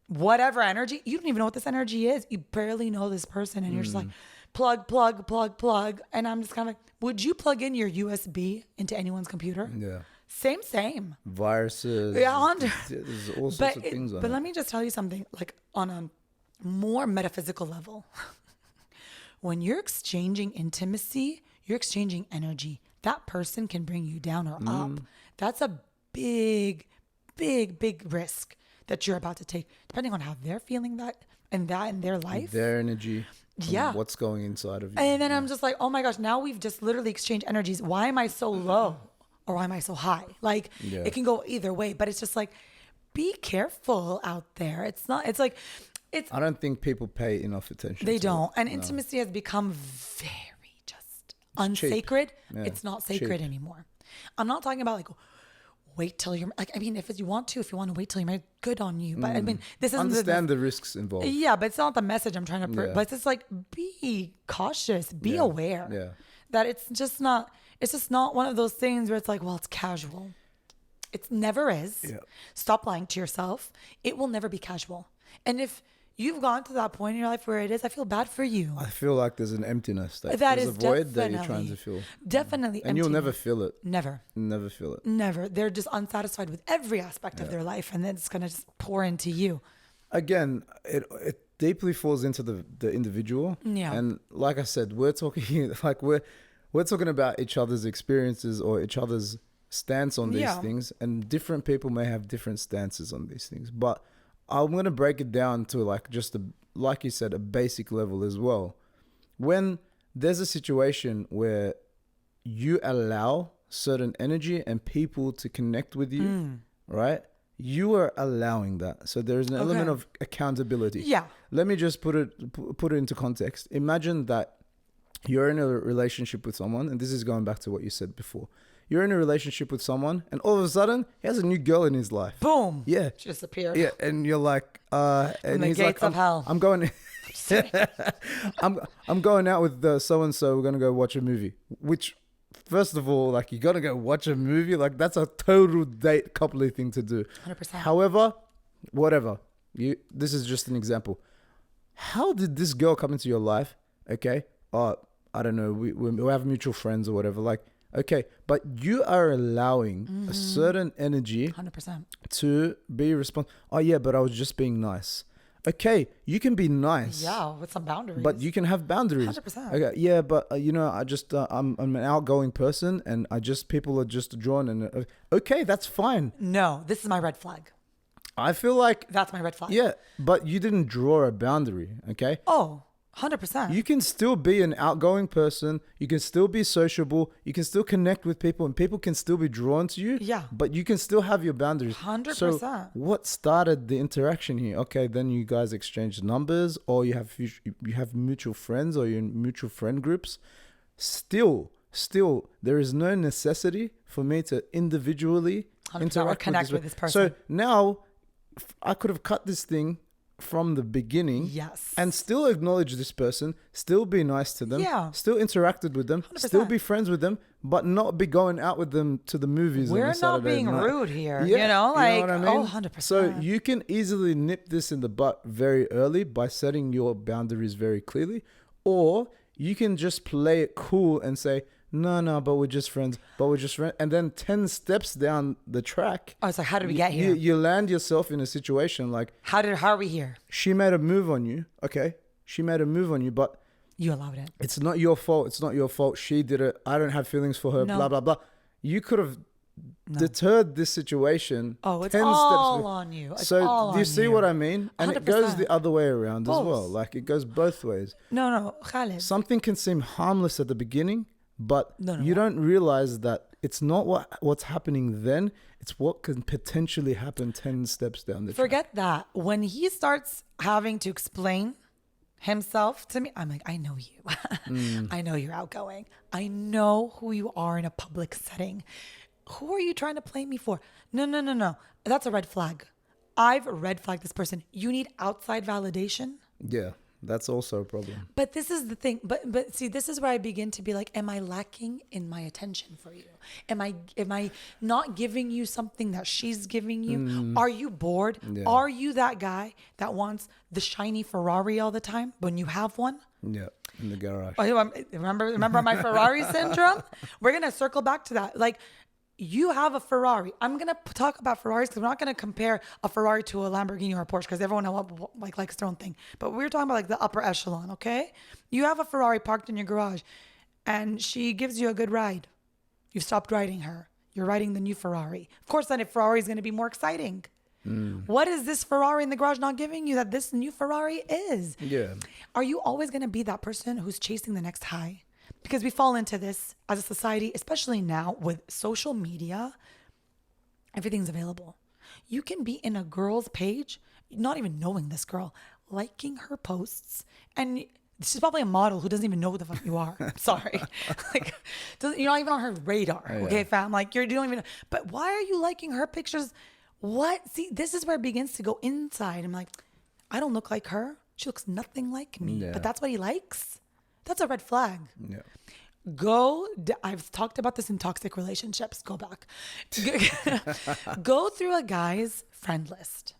Speaker 1: whatever energy. You don't even know what this energy is. You barely know this person. And you're just like, plug. And I'm just kind of like, would you plug in your USB into anyone's computer?
Speaker 2: Yeah.
Speaker 1: Same.
Speaker 2: Viruses.
Speaker 1: Yeah,
Speaker 2: There's all sorts of things on
Speaker 1: but
Speaker 2: it.
Speaker 1: let me just tell you something, like on a more metaphysical level. When you're exchanging intimacy, you're exchanging energy. That person can bring you down or up. That's a big risk that you're about to take, depending on how they're feeling that in their life.
Speaker 2: Their energy. from
Speaker 1: Yeah.
Speaker 2: What's going inside of you.
Speaker 1: And then I'm just like, oh my gosh, now we've just literally exchanged energies. Why am I so low or why am I so high? Like
Speaker 2: Yeah.
Speaker 1: it can go either way, but it's just like, be careful out there. It's like,
Speaker 2: I don't think people pay enough attention.
Speaker 1: they
Speaker 2: to
Speaker 1: don't.
Speaker 2: It.
Speaker 1: And intimacy has become very just unsacred.
Speaker 2: Yeah,
Speaker 1: It's not sacred
Speaker 2: cheap.
Speaker 1: anymore. I'm not talking about like, wait till you're like, I mean, if you want to wait till you're married, good on you. But I mean, this isn't
Speaker 2: Understand the risks involved.
Speaker 1: yeah, but it's not the message I'm trying to
Speaker 2: Yeah.
Speaker 1: but it's just like, be cautious, be
Speaker 2: Yeah.
Speaker 1: aware
Speaker 2: Yeah.
Speaker 1: that it's just not one of those things where it's like, well, it's casual. It never is.
Speaker 2: Yeah.
Speaker 1: Stop lying to yourself. It will never be casual. And if you've gone to that point in your life where it is, I feel bad for you.
Speaker 2: I feel like there's an emptiness.
Speaker 1: That
Speaker 2: There's
Speaker 1: is
Speaker 2: a void that you're trying to
Speaker 1: definitely-
Speaker 2: fill.
Speaker 1: Definitely.
Speaker 2: And you'll never
Speaker 1: emptiness.
Speaker 2: feel it.
Speaker 1: Never.
Speaker 2: Never feel it.
Speaker 1: Never. They're just unsatisfied with every aspect of their life, and then it's gonna just pour into you.
Speaker 2: Again, it deeply falls into the individual.
Speaker 1: Yeah.
Speaker 2: And like I said, we're talking like we're talking about each other's experiences or each other's stance on these
Speaker 1: Yeah.
Speaker 2: things, and different people may have different stances on these things. But I'm gonna break it down to like just like you said, a basic level as well. When there's a situation where you allow certain energy and people to connect with you, right? You are allowing that. So there is an element
Speaker 1: Okay.
Speaker 2: of accountability.
Speaker 1: Yeah.
Speaker 2: Let me just put it into context. Imagine that you're in a relationship with someone, and this is going back to what you said before. You're in a relationship with someone, and all of a sudden, he has a new girl in his life.
Speaker 1: Boom.
Speaker 2: Yeah.
Speaker 1: She disappeared.
Speaker 2: Yeah, and you're like, and
Speaker 1: the
Speaker 2: he's
Speaker 1: gates
Speaker 2: like,
Speaker 1: of hell.
Speaker 2: I'm going, I'm going out with so and so. We're gonna go watch a movie. Which, first of all, like you gotta go watch a movie. Like that's a total date coupley thing to do.
Speaker 1: 100%.
Speaker 2: However, whatever. This is just an example. How did this girl come into your life? Okay. I don't know. We have mutual friends or whatever. Like, okay, but you are allowing a certain energy
Speaker 1: 100%.
Speaker 2: to be responsible. Oh yeah, but I was just being nice. Okay, you can be nice.
Speaker 1: Yeah, with some boundaries.
Speaker 2: But you can have boundaries.
Speaker 1: 100%.
Speaker 2: Okay, yeah, but I just I'm an outgoing person, and people are just drawn, and okay, that's fine.
Speaker 1: No, this is my red flag.
Speaker 2: I feel like
Speaker 1: That's my red flag.
Speaker 2: yeah, but you didn't draw a boundary. Okay,
Speaker 1: Oh, 100%.
Speaker 2: You can still be an outgoing person. You can still be sociable. You can still connect with people, and people can still be drawn to you.
Speaker 1: Yeah.
Speaker 2: But you can still have your boundaries.
Speaker 1: 100%.
Speaker 2: So what started the interaction here? Okay, then you guys exchange numbers, or you have mutual friends, or you're in mutual friend groups. Still, there is no necessity for me to individually
Speaker 1: 100%
Speaker 2: interact
Speaker 1: connect with this person.
Speaker 2: So now I could have cut this thing from the beginning,
Speaker 1: Yes.
Speaker 2: and still acknowledge this person, still be nice to them,
Speaker 1: Yeah.
Speaker 2: still interacted with them,
Speaker 1: 100%.
Speaker 2: still be friends with them, but not be going out with them to the movies. on a
Speaker 1: We're not
Speaker 2: Saturday
Speaker 1: being
Speaker 2: night.
Speaker 1: rude here.
Speaker 2: Yeah,
Speaker 1: You know, like,
Speaker 2: what I mean?
Speaker 1: oh, 100%.
Speaker 2: So you can easily nip this in the butt very early by setting your boundaries very clearly, or you can just play it cool and say, no, but we're just friends, and then 10 steps down the track,
Speaker 1: Oh, it's like, how did we get here?
Speaker 2: you land yourself in a situation like,
Speaker 1: How are we here?
Speaker 2: she made a move on you. Okay. She made a move on you, but
Speaker 1: You allowed it.
Speaker 2: it's not your fault. It's not your fault. She did it. I don't have feelings for her.
Speaker 1: No.
Speaker 2: Blah, blah, blah. You could have deterred this situation.
Speaker 1: Oh, it's
Speaker 2: 10
Speaker 1: all
Speaker 2: steps.
Speaker 1: on you. It's
Speaker 2: So
Speaker 1: all
Speaker 2: do you
Speaker 1: on
Speaker 2: see what I mean? And it goes
Speaker 1: 100%.
Speaker 2: the other way around as
Speaker 1: Both.
Speaker 2: well. Like it goes both ways.
Speaker 1: No, Khaled.
Speaker 2: Something can seem harmless at the beginning, but
Speaker 1: No.
Speaker 2: you don't realize that it's not what's happening then. It's what can potentially happen 10 steps down the track.
Speaker 1: Forget that. When he starts having to explain himself to me, I'm like, I know you. I know you're outgoing. I know who you are in a public setting. Who are you trying to play me for? No. That's a red flag. I've red flagged this person. You need outside validation.
Speaker 2: Yeah, that's also a problem.
Speaker 1: But this is the thing. But see, this is where I begin to be like, am I lacking in my attention for you? Am I not giving you something that she's giving you? Are you bored?
Speaker 2: Yeah.
Speaker 1: Are you that guy that wants the shiny Ferrari all the time when you have one?
Speaker 2: Yeah, in the garage.
Speaker 1: Oh, remember my Ferrari syndrome? We're gonna circle back to that. Like, you have a Ferrari. I'm gonna talk about Ferraris because we're not gonna compare a Ferrari to a Lamborghini or a Porsche because everyone likes their own thing. But we're talking about like the upper echelon, okay? You have a Ferrari parked in your garage, and she gives you a good ride. You've stopped riding her. You're riding the new Ferrari. Of course, then a Ferrari is gonna be more exciting. What is this Ferrari in the garage not giving you that this new Ferrari is?
Speaker 2: Yeah.
Speaker 1: Are you always going to be that person who's chasing the next high? Because we fall into this as a society, especially now with social media. Everything's available. You can be in a girl's page, not even knowing this girl, liking her posts, and she's probably a model who doesn't even know who the fuck you are. I'm sorry. Like, you're not even on her radar. Okay, fam? Like, you don't even know. But why are you liking her pictures? What? See, this is where it begins to go inside. I'm like, I don't look like her. She looks nothing like me.
Speaker 2: Yeah.
Speaker 1: But that's what he likes? That's a red flag.
Speaker 2: Yeah.
Speaker 1: I've talked about this in toxic relationships. Go back. Go through a guy's friend list.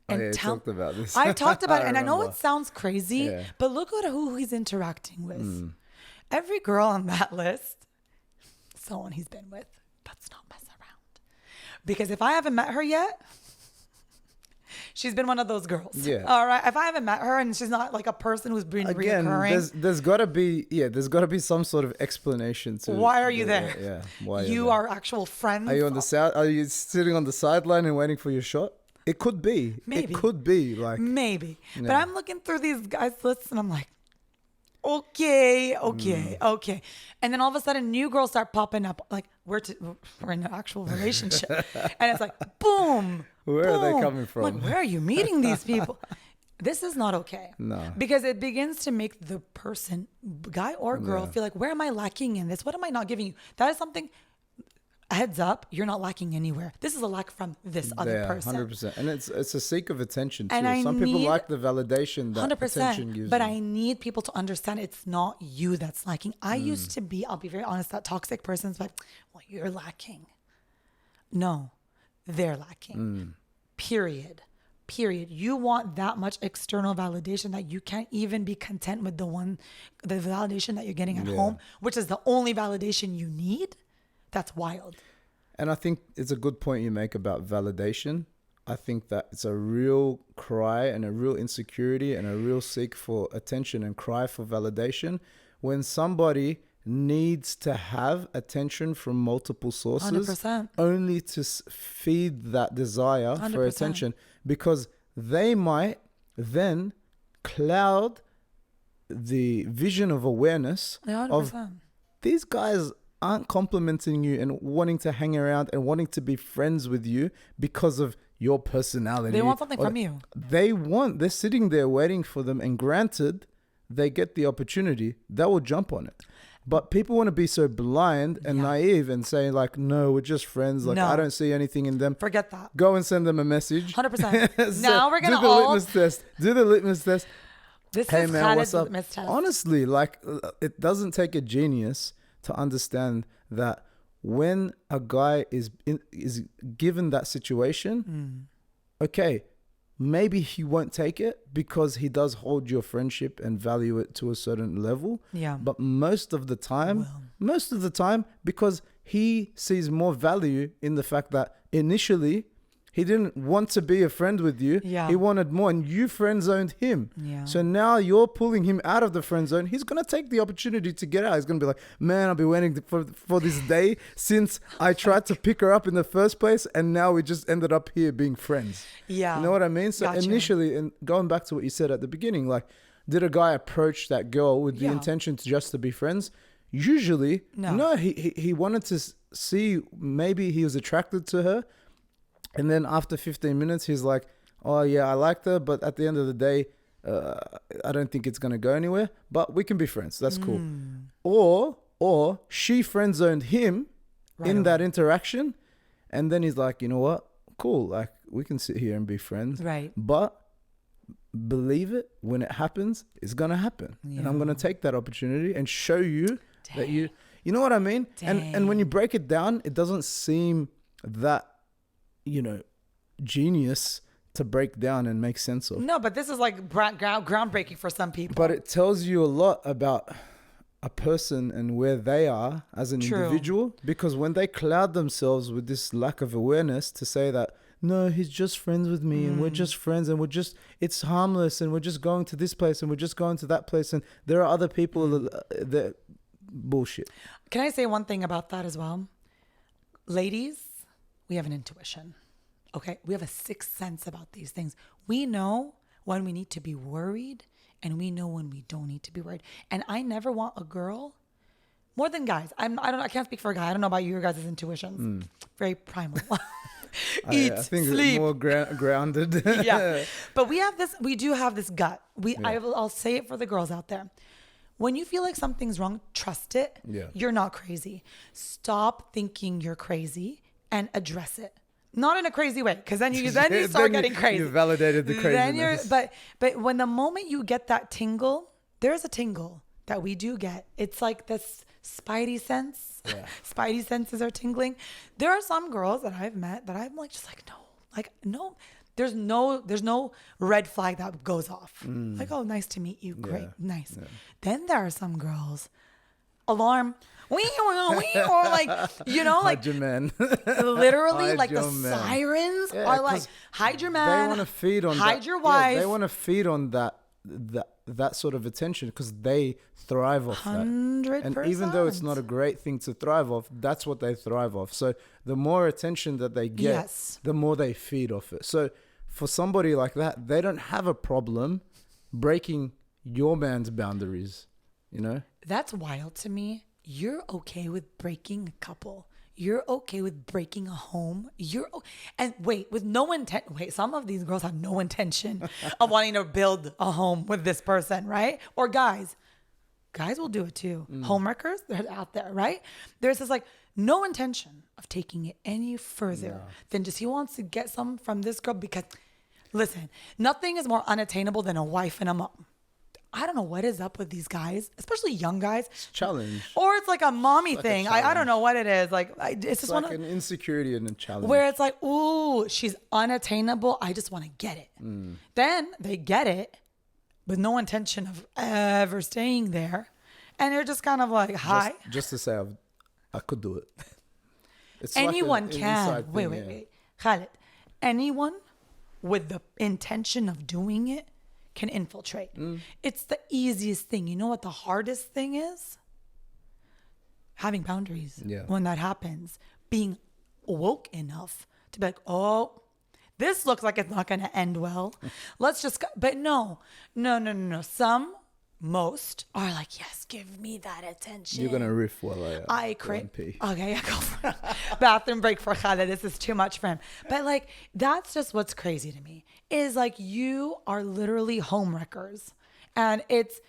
Speaker 1: And
Speaker 2: You talked about this.
Speaker 1: I've talked about it, and I know
Speaker 2: remember.
Speaker 1: it sounds crazy,
Speaker 2: Yeah.
Speaker 1: but look at who he's interacting with. Every girl on that list, someone he's been with. Let's not mess around. Because if I haven't met her yet, she's been one of those girls.
Speaker 2: Yeah.
Speaker 1: All right. If I haven't met her and she's not like a person who's been
Speaker 2: Again,
Speaker 1: reoccurring.
Speaker 2: there's gotta be some sort of explanation to
Speaker 1: Why are you there?
Speaker 2: Yeah. Why
Speaker 1: you
Speaker 2: there.
Speaker 1: are actual friends.
Speaker 2: Are you on the side? Are you sitting on the sideline and waiting for your shot? It could be.
Speaker 1: Maybe.
Speaker 2: It could be like.
Speaker 1: Maybe. But
Speaker 2: Yeah.
Speaker 1: I'm looking through these guys' lists and I'm like, okay. And then all of a sudden, new girls start popping up. Like, we're in an actual relationship. And it's like, boom.
Speaker 2: Where are they
Speaker 1: boom.
Speaker 2: coming
Speaker 1: I'm
Speaker 2: from?
Speaker 1: like, where are you meeting these people? This is not okay.
Speaker 2: No.
Speaker 1: Because it begins to make the person, guy or girl,
Speaker 2: Yeah.
Speaker 1: feel like, where am I lacking in this? What am I not giving you? That is something, heads up, you're not lacking anywhere. This is a lack from this other person.
Speaker 2: 100%. And it's a seek of attention too.
Speaker 1: And I
Speaker 2: Some people
Speaker 1: need-
Speaker 2: like the validation that attention
Speaker 1: 100%.
Speaker 2: gives
Speaker 1: But
Speaker 2: you.
Speaker 1: I need people to understand it's not you that's lacking. I
Speaker 2: Mm.
Speaker 1: used to be, I'll be very honest, that toxic person's like, well, you're lacking. No, they're lacking.
Speaker 2: Mm.
Speaker 1: Period. You want that much external validation that you can't even be content with the validation that you're getting at
Speaker 2: Yeah.
Speaker 1: home, which is the only validation you need. That's wild.
Speaker 2: And I think it's a good point you make about validation. I think that it's a real cry and a real insecurity and a real seek for attention and cry for validation when somebody needs to have attention from multiple sources
Speaker 1: 100%.
Speaker 2: only to feed that desire for
Speaker 1: 100%.
Speaker 2: attention, because they might then cloud the vision of awareness
Speaker 1: Yeah,
Speaker 2: of
Speaker 1: 100%.
Speaker 2: these guys aren't complimenting you and wanting to hang around and wanting to be friends with you because of your personality.
Speaker 1: They want something
Speaker 2: or
Speaker 1: from you.
Speaker 2: they're sitting there waiting for them, and granted, they get the opportunity, they will jump on it. But people want to be so blind and
Speaker 1: Yeah.
Speaker 2: naive and say like, no, we're just friends. Like,
Speaker 1: No.
Speaker 2: I don't see anything in them.
Speaker 1: Forget that.
Speaker 2: Go and send them a message.
Speaker 1: 100%.
Speaker 2: So
Speaker 1: Now we're gonna
Speaker 2: do the
Speaker 1: all.
Speaker 2: litmus test. Do the litmus test.
Speaker 1: This
Speaker 2: Hey
Speaker 1: is
Speaker 2: man, what's
Speaker 1: Khaled's
Speaker 2: up?
Speaker 1: litmus test.
Speaker 2: Honestly, like it doesn't take a genius to understand that when a guy is given that situation, okay, maybe he won't take it because he does hold your friendship and value it to a certain level.
Speaker 1: Yeah.
Speaker 2: But most of the time, because he sees more value in the fact that initially he didn't want to be a friend with you.
Speaker 1: Yeah.
Speaker 2: He wanted more, and you friend zoned him.
Speaker 1: Yeah.
Speaker 2: So now you're pulling him out of the friend zone. He's gonna take the opportunity to get out. He's gonna be like, "Man, I've been waiting for this day since I tried to pick her up in the first place, and now we just ended up here being friends."
Speaker 1: Yeah.
Speaker 2: You know what I mean? So
Speaker 1: Gotcha.
Speaker 2: initially, and going back to what you said at the beginning, like, did a guy approach that girl with the
Speaker 1: Yeah.
Speaker 2: intention to just to be friends? Usually,
Speaker 1: No.
Speaker 2: He wanted to see, maybe he was attracted to her. And then after 15 minutes, he's like, oh, yeah, I liked her. But at the end of the day, I don't think it's going to go anywhere. But we can be friends. That's cool. Or she friend zoned him
Speaker 1: Right
Speaker 2: in
Speaker 1: away.
Speaker 2: that interaction. And then he's like, you know what? Cool. Like, we can sit here and be friends.
Speaker 1: Right.
Speaker 2: But believe it, when it happens, it's going to happen. And I'm going to take that opportunity and show you that you know what I mean? And when you break it down, it doesn't seem that, genius to break down and make sense of.
Speaker 1: No, but this is like groundbreaking for some people.
Speaker 2: But it tells you a lot about a person and where they are as an
Speaker 1: True.
Speaker 2: individual, because when they cloud themselves with this lack of awareness to say that, no, he's just friends with me and we're just friends and it's harmless and we're just going to this place and we're just going to that place and there are other people that bullshit.
Speaker 1: Can I say one thing about that as well? Ladies, we have an intuition. Okay? We have a sixth sense about these things. We know when we need to be worried and we know when we don't need to be worried. And I never want a girl more than guys. I can't speak for a guy. I don't know about your guys' intuitions. Very primal. Eat,
Speaker 2: I think
Speaker 1: sleep.
Speaker 2: it's more grounded.
Speaker 1: Yeah. But we do have this gut. I'll say it for the girls out there. When you feel like something's wrong, trust it.
Speaker 2: Yeah.
Speaker 1: You're not crazy. Stop thinking you're crazy and address it. Not in a crazy way, because then you start getting crazy.
Speaker 2: You validated the craziness.
Speaker 1: But when the moment you get that tingle, there's a tingle that we do get. It's like this spidey sense.
Speaker 2: Yeah.
Speaker 1: Spidey senses are tingling. There are some girls that I've met that I'm like, just like, no. There's no red flag that goes off. Like, oh, nice to meet you. Great.
Speaker 2: Yeah.
Speaker 1: Nice.
Speaker 2: Yeah.
Speaker 1: Then there are some girls, alarm, or like, like
Speaker 2: Hide your man.
Speaker 1: literally
Speaker 2: Hide
Speaker 1: like the
Speaker 2: your man.
Speaker 1: sirens
Speaker 2: Yeah,
Speaker 1: are like,
Speaker 2: 'cause
Speaker 1: hide your man.
Speaker 2: They want to feed on
Speaker 1: hide
Speaker 2: that.
Speaker 1: your
Speaker 2: Yeah,
Speaker 1: wife.
Speaker 2: they want to feed on that sort of attention because they thrive off that.
Speaker 1: 100%.
Speaker 2: And even though it's not a great thing to thrive off, that's what they thrive off. So the more attention that they get,
Speaker 1: Yes.
Speaker 2: the more they feed off it. So for somebody like that, they don't have a problem breaking your man's boundaries,
Speaker 1: That's wild to me. You're okay with breaking a couple. You're okay with breaking a home. And wait, with no intent. Wait, some of these girls have no intention of wanting to build a home with this person, right? Or guys will do it too. Homewreckers, they're out there, right? There's this like no intention of taking it any further than just he wants to get some from this girl because, listen, nothing is more unattainable than a wife and a mom. I don't know what is up with these guys, especially young guys.
Speaker 2: challenge.
Speaker 1: Or it's like a mommy
Speaker 2: like a
Speaker 1: thing. I don't
Speaker 2: challenge.
Speaker 1: know what it is. Like it's
Speaker 2: It's
Speaker 1: just
Speaker 2: like
Speaker 1: one
Speaker 2: an insecurity and a challenge.
Speaker 1: where it's like, ooh, she's unattainable. I just want to get it. Then they get it with no intention of ever staying there. And they're just kind of like, hi.
Speaker 2: Just to say I could do it. It's like
Speaker 1: Anyone
Speaker 2: an
Speaker 1: can.
Speaker 2: inside thing, yeah.
Speaker 1: Wait. Khaled, anyone with the intention of doing it can infiltrate. It's the easiest thing. You know what the hardest thing is? Having boundaries.
Speaker 2: Yeah.
Speaker 1: When that happens, being woke enough to be like, oh, this looks like it's not going to end well. Let's just go. But no. Some most are like, yes, give me that attention.
Speaker 2: You're gonna riff while
Speaker 1: I
Speaker 2: go and
Speaker 1: crave.
Speaker 2: pee.
Speaker 1: Okay, yeah, go for it. Bathroom break for Khaled. This is too much for him. But like, that's just what's crazy to me is like you are literally homewreckers, and it's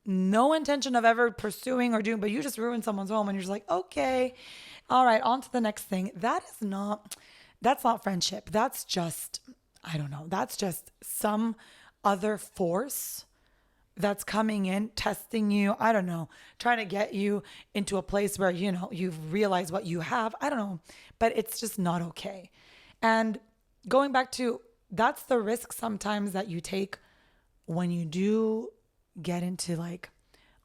Speaker 1: no intention of ever pursuing or doing, but you just ruin someone's home, and you're just like, okay, all right, on to the next thing. That's not friendship. That's just, I don't know. That's just some other force that's coming in, testing you. I don't know, trying to get you into a place where, you know, you've realized what you have. I don't know, but it's just not okay. And going back to, that's the risk sometimes that you take when you do get into like,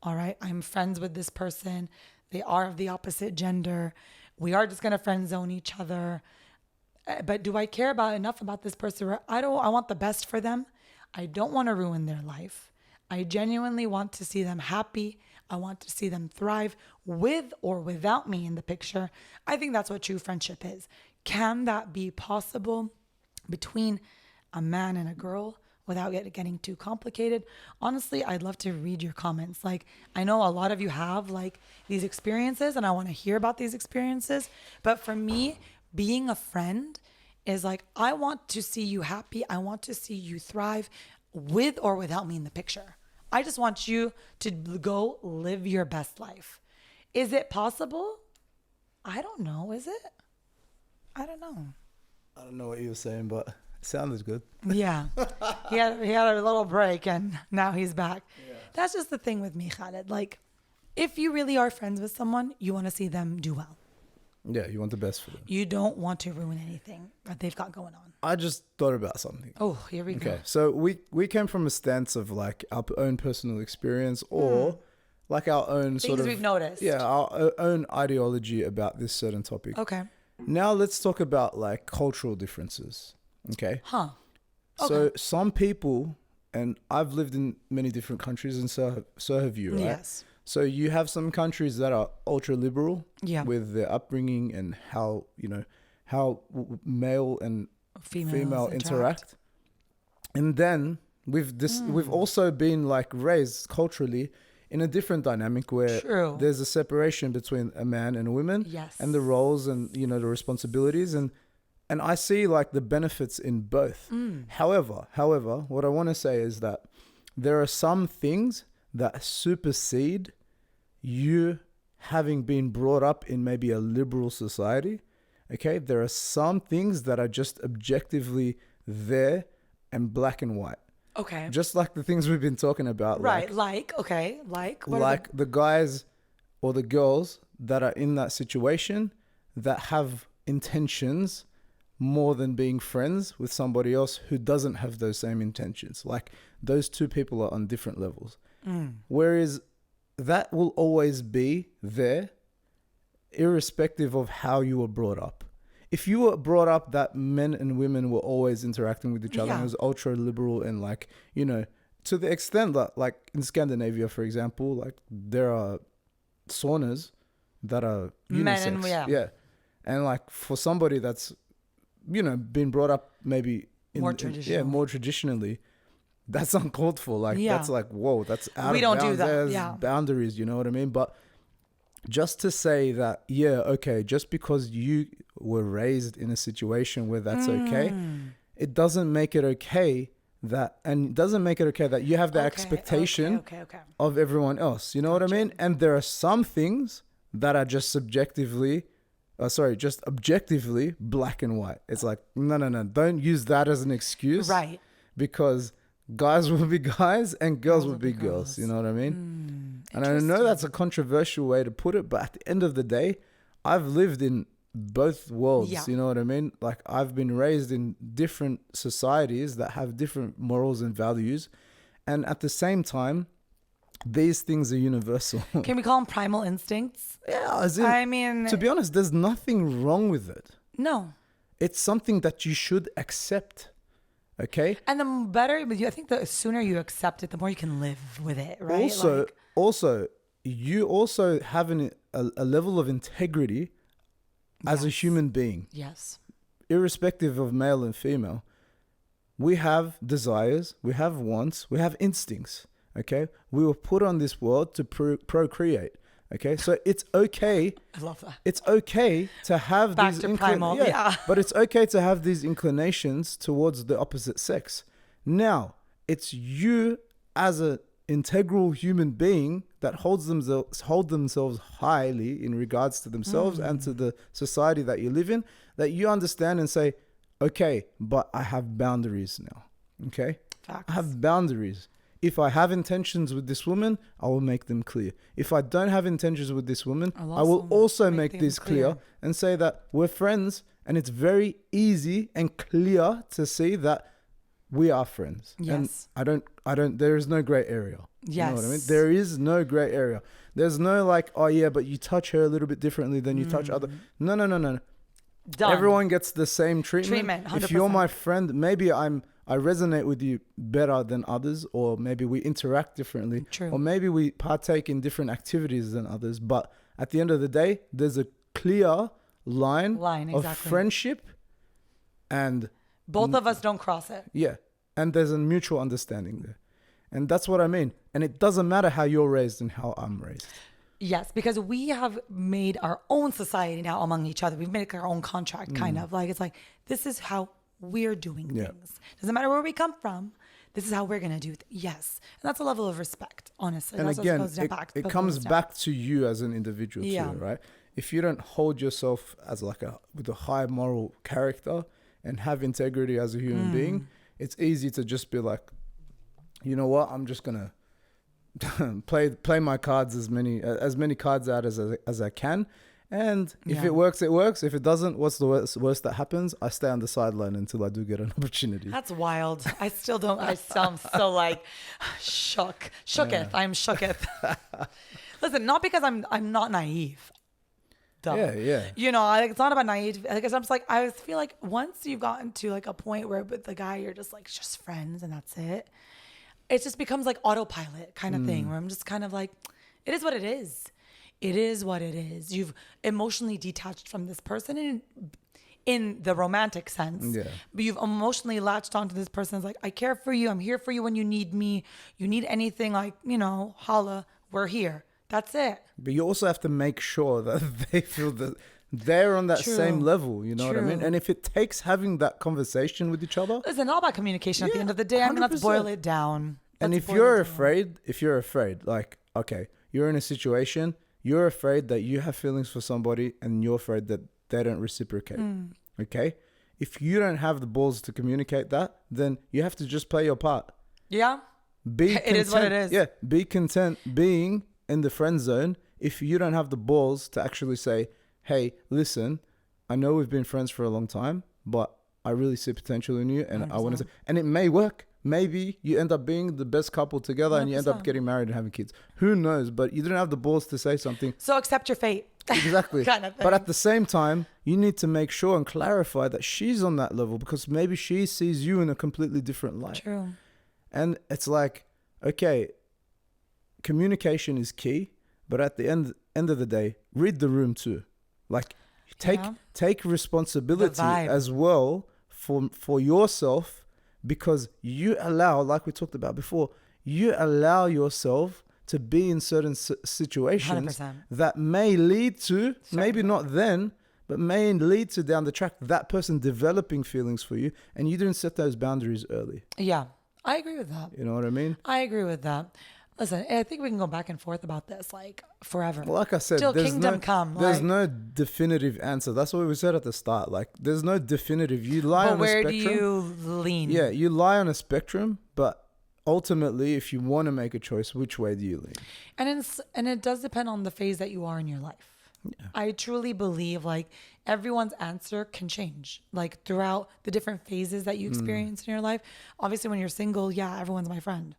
Speaker 1: all right, I'm friends with this person. They are of the opposite gender. We are just going to friend zone each other. But do I care enough about this person? I want the best for them. I don't want to ruin their life. I genuinely want to see them happy. I want to see them thrive with or without me in the picture. I think that's what true friendship is. Can that be possible between a man and a girl without getting too complicated? Honestly, I'd love to read your comments. Like, I know a lot of you have like these experiences and I want to hear about these experiences. But for me, being a friend is like, I want to see you happy. I want to see you thrive with or without me in the picture. I just want you to go live your best life. Is it possible? I don't know. Is it? I don't know.
Speaker 2: I don't know what you were saying, but it sounded good.
Speaker 1: Yeah. he had a little break and now he's back. Yeah. That's just the thing with me, Khaled. Like, if you really are friends with someone, you want to see them do well.
Speaker 2: Yeah, you want the best for them.
Speaker 1: You don't want to ruin anything that they've got going on.
Speaker 2: I just thought about something.
Speaker 1: Oh, here we go.
Speaker 2: Okay, so we came from a stance of like our own personal experience or like our own sort of
Speaker 1: things we've noticed.
Speaker 2: Yeah, our own ideology about this certain topic.
Speaker 1: Okay.
Speaker 2: Now let's talk about like cultural differences. Okay.
Speaker 1: Huh.
Speaker 2: So
Speaker 1: Okay.
Speaker 2: some people, and I've lived in many different countries, and so have you, right?
Speaker 1: Yes.
Speaker 2: So you have some countries that are ultra liberal
Speaker 1: Yeah.
Speaker 2: with their upbringing and how male and female interact. And then we've also been like raised culturally in a different dynamic where
Speaker 1: True.
Speaker 2: there's a separation between a man and a woman.
Speaker 1: Yes.
Speaker 2: And the roles and the responsibilities and I see like the benefits in both. However, what I want to say is that there are some things that supersede you having been brought up in maybe a liberal society. Okay, there are some things that are just objectively there and black and white.
Speaker 1: Okay.
Speaker 2: Just like the things we've been talking about.
Speaker 1: Right.
Speaker 2: Like
Speaker 1: What are
Speaker 2: the guys or the girls that are in that situation that have intentions more than being friends with somebody else who doesn't have those same intentions. Like those two people are on different levels. Whereas that will always be there irrespective of how you were brought up. If you were brought up that men and women were always interacting with each other and it was ultra liberal and like, to the extent that like in Scandinavia, for example, like there are saunas that are unisex.
Speaker 1: Men and
Speaker 2: yeah. And like for somebody that's, been brought up maybe
Speaker 1: more traditionally.
Speaker 2: more traditionally, that's uncalled for. Like that's like, whoa, that's out
Speaker 1: we
Speaker 2: of
Speaker 1: don't
Speaker 2: bounds.
Speaker 1: do that.
Speaker 2: There's
Speaker 1: Yeah.
Speaker 2: boundaries, you know what I mean? But just to say that, just because you were raised in a situation where that's okay, it doesn't make it okay that you have the expectation of everyone else. You know what I mean? And there are some things that are just objectively black and white. It's like, no, don't use that as an excuse.
Speaker 1: Right.
Speaker 2: Because guys will be guys and girls will be girls. You know what I mean? And I know that's a controversial way to put it, but at the end of the day, I've lived in both worlds.
Speaker 1: Yeah.
Speaker 2: You know what I mean? Like I've been raised in different societies that have different morals and values. And at the same time, these things are universal.
Speaker 1: Can we call them primal instincts?
Speaker 2: Yeah.
Speaker 1: I mean,
Speaker 2: to be honest, there's nothing wrong with it.
Speaker 1: No.
Speaker 2: It's something that you should accept. Okay.
Speaker 1: And the better, I think the sooner you accept it, the more you can live with it, right?
Speaker 2: Also, you also have a level of integrity as a human being.
Speaker 1: Yes.
Speaker 2: Irrespective of male and female, we have desires, we have wants, we have instincts. Okay, we were put on this world to procreate. Okay, so it's okay.
Speaker 1: I love that.
Speaker 2: It's okay to have
Speaker 1: Back
Speaker 2: these
Speaker 1: to primal, yeah.
Speaker 2: but it's okay to have these inclinations towards the opposite sex. Now, it's you as an integral human being that hold themselves highly in regards to themselves and to the society that you live in, that you understand and say, okay, but I have boundaries now. Okay,
Speaker 1: Facts.
Speaker 2: I have boundaries. If I have intentions with this woman, I will make them clear. If I don't have intentions with this woman, I will also make
Speaker 1: them
Speaker 2: this clear
Speaker 1: clear.
Speaker 2: and say that we're friends, and it's very easy and clear to see that we are friends.
Speaker 1: Yes.
Speaker 2: And there is no gray area. You know what I mean?
Speaker 1: Yes.
Speaker 2: There is no gray area. There's no like, oh yeah, but you touch her a little bit differently than you touch other. No.
Speaker 1: Done.
Speaker 2: Everyone gets the same treatment.
Speaker 1: 100%.
Speaker 2: If you're my friend, maybe I resonate with you better than others, or maybe we interact differently,
Speaker 1: True.
Speaker 2: or maybe we partake in different activities than others. But at the end of the day, there's a clear line of
Speaker 1: exactly.
Speaker 2: friendship, and
Speaker 1: Both of us don't cross it.
Speaker 2: yeah, and there's a mutual understanding there, and that's what I mean. And it doesn't matter how you're raised and how I'm raised.
Speaker 1: Yes, because we have made our own society now among each other. We've made our own contract, kind of like it's like this is how we're doing
Speaker 2: Yeah.
Speaker 1: things. Doesn't matter where we come from. This is how we're gonna do. Yes, and that's a level of respect, honestly.
Speaker 2: And
Speaker 1: That's
Speaker 2: again,
Speaker 1: what's supposed to
Speaker 2: it comes back to you as an individual
Speaker 1: Yeah.
Speaker 2: too, right? If you don't hold yourself as with a high moral character and have integrity as a human being, it's easy to just be like, you know what, I'm just gonna play my cards as many cards out as I can, and if
Speaker 1: Yeah.
Speaker 2: it works, it works. If it doesn't, what's the worst that happens? I stay on the sideline until I do get an opportunity.
Speaker 1: That's wild. I still don't. I'm so like shooketh. I'm shooketh. Listen, not because I'm not naive. Duh.
Speaker 2: Yeah.
Speaker 1: You know, like it's not about naive. Like I'm just like I feel like once you've gotten to like a point where with the guy you're just like just friends and that's it. It just becomes like autopilot kind of thing where I'm just kind of like, it is what it is. It is what it is. You've emotionally detached from this person in the romantic sense.
Speaker 2: Yeah.
Speaker 1: But you've emotionally latched onto this person. It's like, I care for you. I'm here for you when you need me. You need anything, like, you know, holla, we're here. That's it.
Speaker 2: But you also have to make sure that they feel that they're on that
Speaker 1: True.
Speaker 2: same level. You know what I mean?
Speaker 1: True.
Speaker 2: And if it takes having that conversation with each other,
Speaker 1: Listen, all about communication at the
Speaker 2: Yeah,
Speaker 1: end of the day. I mean, let's
Speaker 2: 100%.
Speaker 1: boil it down.
Speaker 2: and
Speaker 1: Let's
Speaker 2: if
Speaker 1: boil
Speaker 2: you're
Speaker 1: it down.
Speaker 2: afraid, like, okay, you're in a situation, you're afraid that you have feelings for somebody and you're afraid that they don't reciprocate. Okay? If you don't have the balls to communicate that, then you have to just play your part.
Speaker 1: Yeah.
Speaker 2: Be
Speaker 1: It is what it is.
Speaker 2: Yeah, be content being in the friend zone if you don't have the balls to actually say, hey, listen, I know we've been friends for a long time, but I really see potential in you and I want to say, and it may work. Maybe you end up being the best couple together and you end up
Speaker 1: 100%.
Speaker 2: getting married and having kids. Who knows? But you didn't have the balls to say something.
Speaker 1: So accept your fate.
Speaker 2: Exactly.
Speaker 1: Kind of thing.
Speaker 2: But at the same time, you need to make sure and clarify that she's on that level because maybe she sees you in a completely different light.
Speaker 1: True.
Speaker 2: And it's like, okay, communication is key, but at the end of the day, read the room too. Like take responsibility
Speaker 1: vibe.
Speaker 2: as well for yourself because you allow, like we talked about before, you allow yourself to be in certain situations
Speaker 1: 100%.
Speaker 2: that may lead to, maybe not then, but may lead to down the track, that person developing feelings for you and you didn't set those boundaries early.
Speaker 1: Yeah. I agree with that.
Speaker 2: You know what I mean?
Speaker 1: I agree with that. Listen, I think we can go back and forth about this like forever.
Speaker 2: Well, like I said,
Speaker 1: Till
Speaker 2: there's
Speaker 1: kingdom
Speaker 2: no,
Speaker 1: come.
Speaker 2: There's
Speaker 1: like,
Speaker 2: no definitive answer. That's what we said at the start. Like, there's no definitive. You lie
Speaker 1: but
Speaker 2: on
Speaker 1: where
Speaker 2: a
Speaker 1: do
Speaker 2: spectrum.
Speaker 1: you lean?
Speaker 2: Yeah, you lie on a spectrum, but ultimately, if you want to make a choice, which way do you lean?
Speaker 1: And it does depend on the phase that you are in your life. Yeah. I truly believe like everyone's answer can change like throughout the different phases that you experience in your life. Obviously, when you're single, yeah, everyone's my friend.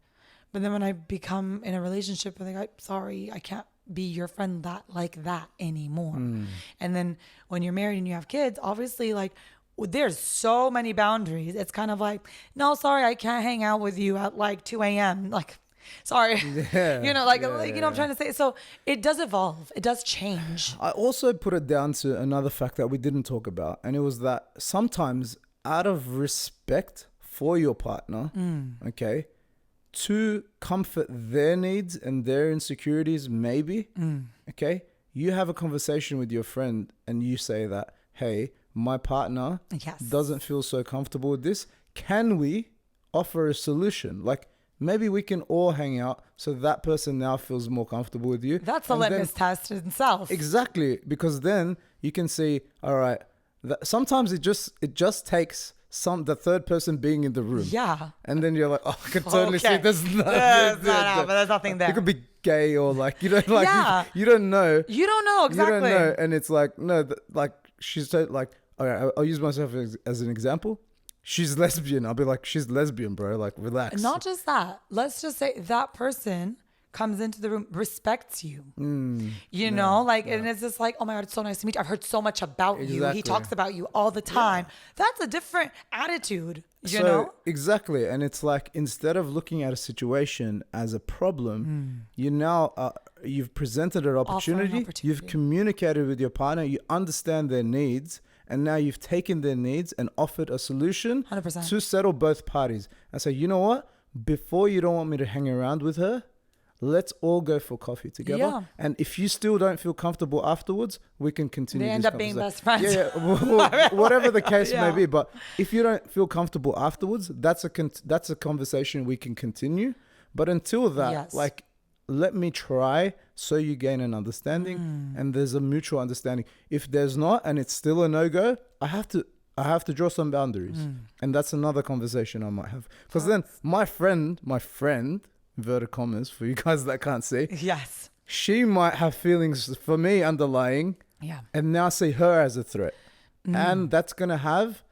Speaker 1: But then when I become in a relationship, I'm like, sorry, I can't be your friend like that anymore. And then when you're married and you have kids, obviously like there's so many boundaries. It's kind of like, no, sorry, I can't hang out with you at like 2 a.m. Like, sorry.
Speaker 2: Yeah,
Speaker 1: you know, like,
Speaker 2: yeah,
Speaker 1: you know what I'm trying to say? So it does evolve. It does change.
Speaker 2: I also put it down to another fact that we didn't talk about, and it was that sometimes out of respect for your partner, okay, to comfort their needs and their insecurities, maybe. Okay. You have a conversation with your friend and you say that, hey, my partner
Speaker 1: Yes.
Speaker 2: doesn't feel so comfortable with this. Can we offer a solution? Like, maybe we can all hang out so that person now feels more comfortable with you.
Speaker 1: That's a
Speaker 2: And then-
Speaker 1: litmus test in itself.
Speaker 2: Exactly, because then you can see, all right, sometimes it just takes the third person being in the room.
Speaker 1: Yeah.
Speaker 2: And then you're like, oh, I can totally see
Speaker 1: Okay.
Speaker 2: there's nothing.
Speaker 1: But there's nothing there.
Speaker 2: It could be gay or like, you know, like
Speaker 1: Yeah.
Speaker 2: you don't know.
Speaker 1: You don't know exactly.
Speaker 2: You don't know. And it's like, no, like she's like, all right, I'll use myself as an example. She's lesbian. I'll be like, she's lesbian, bro. Like, relax.
Speaker 1: Not just that. Let's just say that person comes into the room, respects you. You know, like, and it's just like, oh my God, it's so nice to meet you. I've heard so much about you.
Speaker 2: Exactly.
Speaker 1: He talks about you all the time. That's a different attitude, you know?
Speaker 2: Exactly. And it's like, instead of looking at a situation as a problem, you now, you've presented an opportunity. You've communicated with your partner. You understand their needs. And now you've taken their needs and offered a solution
Speaker 1: 100%.
Speaker 2: to settle both parties. And say, you know what? Before you don't want me to hang around with her, let's all go for coffee together.
Speaker 1: Yeah.
Speaker 2: And if you still don't feel comfortable afterwards, we can continue.
Speaker 1: They end
Speaker 2: this
Speaker 1: up being
Speaker 2: conversation.
Speaker 1: best friends.
Speaker 2: Yeah. Whatever the case
Speaker 1: Yeah.
Speaker 2: may be. But if you don't feel comfortable afterwards, that's a conversation we can continue. But until that,
Speaker 1: Yes.
Speaker 2: like, let me try so you gain an understanding and there's a mutual understanding. If there's not and it's still a no-go, I have to draw some boundaries. And that's another conversation I might have. Because then my friend, inverted commas for you guys that can't see,
Speaker 1: Yes.
Speaker 2: she might have feelings for me underlying
Speaker 1: Yeah.
Speaker 2: and now see her as a threat. And that's going to have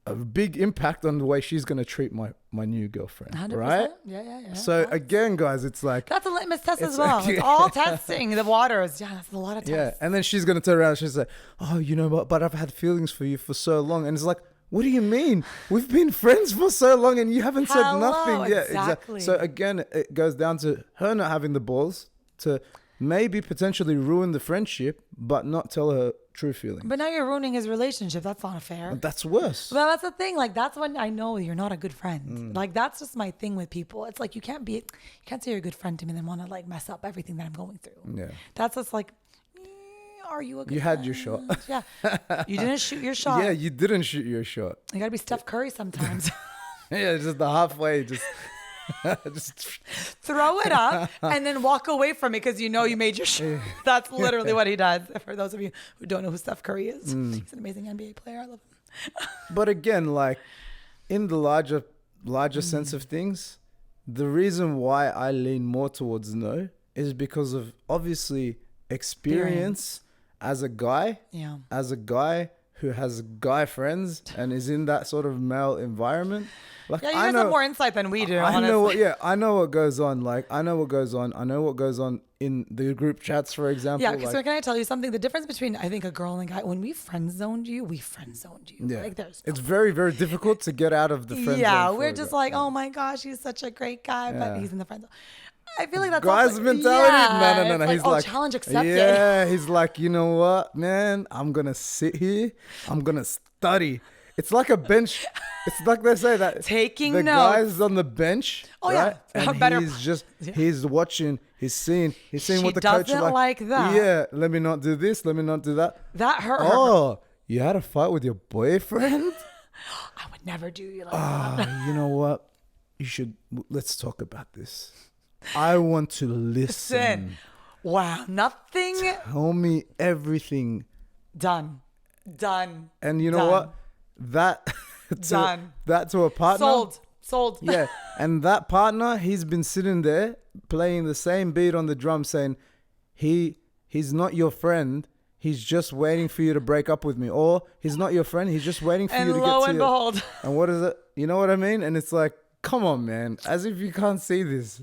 Speaker 2: a big impact on the way she's going to treat my new girlfriend.
Speaker 1: 100%.
Speaker 2: Right?
Speaker 1: Yeah.
Speaker 2: So again, guys, it's like,
Speaker 1: That's a litmus test as
Speaker 2: It's
Speaker 1: well.
Speaker 2: like-
Speaker 1: It's all testing the waters. Yeah, that's a lot of tests.
Speaker 2: yeah. And then she's going to turn around and she's like, oh, you know what? But I've had feelings for you for so long. And it's like, what do you mean? We've been friends for so long and you haven't said
Speaker 1: Hello,
Speaker 2: nothing. Yeah,
Speaker 1: exactly.
Speaker 2: So again, it goes down to her not having the balls to maybe potentially ruin the friendship, but not tell her true feelings.
Speaker 1: But now you're ruining his relationship. That's not fair.
Speaker 2: That's worse.
Speaker 1: Well, that's the thing. Like, that's when I know you're not a good friend. Like, that's just my thing with people. It's like, you can't say you're a good friend to me and then want to like mess up everything that I'm going through.
Speaker 2: Yeah.
Speaker 1: That's just like, are you a good
Speaker 2: You
Speaker 1: friend?
Speaker 2: had your shot.
Speaker 1: Yeah. You didn't shoot your shot.
Speaker 2: Yeah, you didn't shoot your shot.
Speaker 1: You got to be Steph Curry sometimes.
Speaker 2: Yeah, just the halfway, just
Speaker 1: Throw it up and then walk away from it because you know you made your shot. That's literally what he does. For those of you who don't know who Steph Curry is, he's an amazing NBA player. I love him.
Speaker 2: But again, like in the larger sense of things, the reason why I lean more towards no is because of obviously experience as a guy,
Speaker 1: Yeah.
Speaker 2: who has guy friends and is in that sort of male environment. Like,
Speaker 1: Yeah, you guys have more insight than we do.
Speaker 2: I know
Speaker 1: honestly.
Speaker 2: I know what goes on. Like, I know what goes on in the group chats, for example.
Speaker 1: Yeah,
Speaker 2: like,
Speaker 1: so can I tell you something? The difference between, I think, a girl and a guy, when we friend zoned you, we friend zoned you.
Speaker 2: yeah,
Speaker 1: Like, there's
Speaker 2: it's very, very difficult to get out of the friend
Speaker 1: yeah,
Speaker 2: zone for
Speaker 1: we're
Speaker 2: a
Speaker 1: just
Speaker 2: guy.
Speaker 1: like, oh my gosh, he's such a great guy, but
Speaker 2: Yeah.
Speaker 1: he's in the friend zone. I feel like that's
Speaker 2: Guy's
Speaker 1: also,
Speaker 2: mentality.
Speaker 1: Yeah,
Speaker 2: No.
Speaker 1: it's
Speaker 2: He's
Speaker 1: oh,
Speaker 2: like,
Speaker 1: challenge accepted.
Speaker 2: yeah. He's like, you know what, man? I'm gonna sit here. I'm gonna study. It's like a bench. It's like they say that
Speaker 1: Taking
Speaker 2: the
Speaker 1: notes.
Speaker 2: guy's on the bench.
Speaker 1: Oh, yeah.
Speaker 2: right? And
Speaker 1: Better-
Speaker 2: he's watching. He's seeing
Speaker 1: She
Speaker 2: what the coach is
Speaker 1: doesn't like that.
Speaker 2: Yeah, let me not do this. Let me not do that.
Speaker 1: That hurt her.
Speaker 2: Oh, you had a fight with your boyfriend?
Speaker 1: I would never do you like that.
Speaker 2: You know what? Let's talk about this. I want to listen.
Speaker 1: Listen. Wow, nothing
Speaker 2: Tell me everything.
Speaker 1: done.
Speaker 2: And you know
Speaker 1: Done.
Speaker 2: what? That
Speaker 1: Done.
Speaker 2: to a partner.
Speaker 1: Sold.
Speaker 2: Yeah. And that partner, he's been sitting there playing the same beat on the drum saying, he's not your friend. He's just waiting for you to break up with me. Or he's not your friend. He's just waiting for
Speaker 1: And
Speaker 2: you to
Speaker 1: lo
Speaker 2: get to
Speaker 1: and
Speaker 2: your...
Speaker 1: behold.
Speaker 2: And what is it? You know what I mean? And it's like, come on, man. As if you can't see this.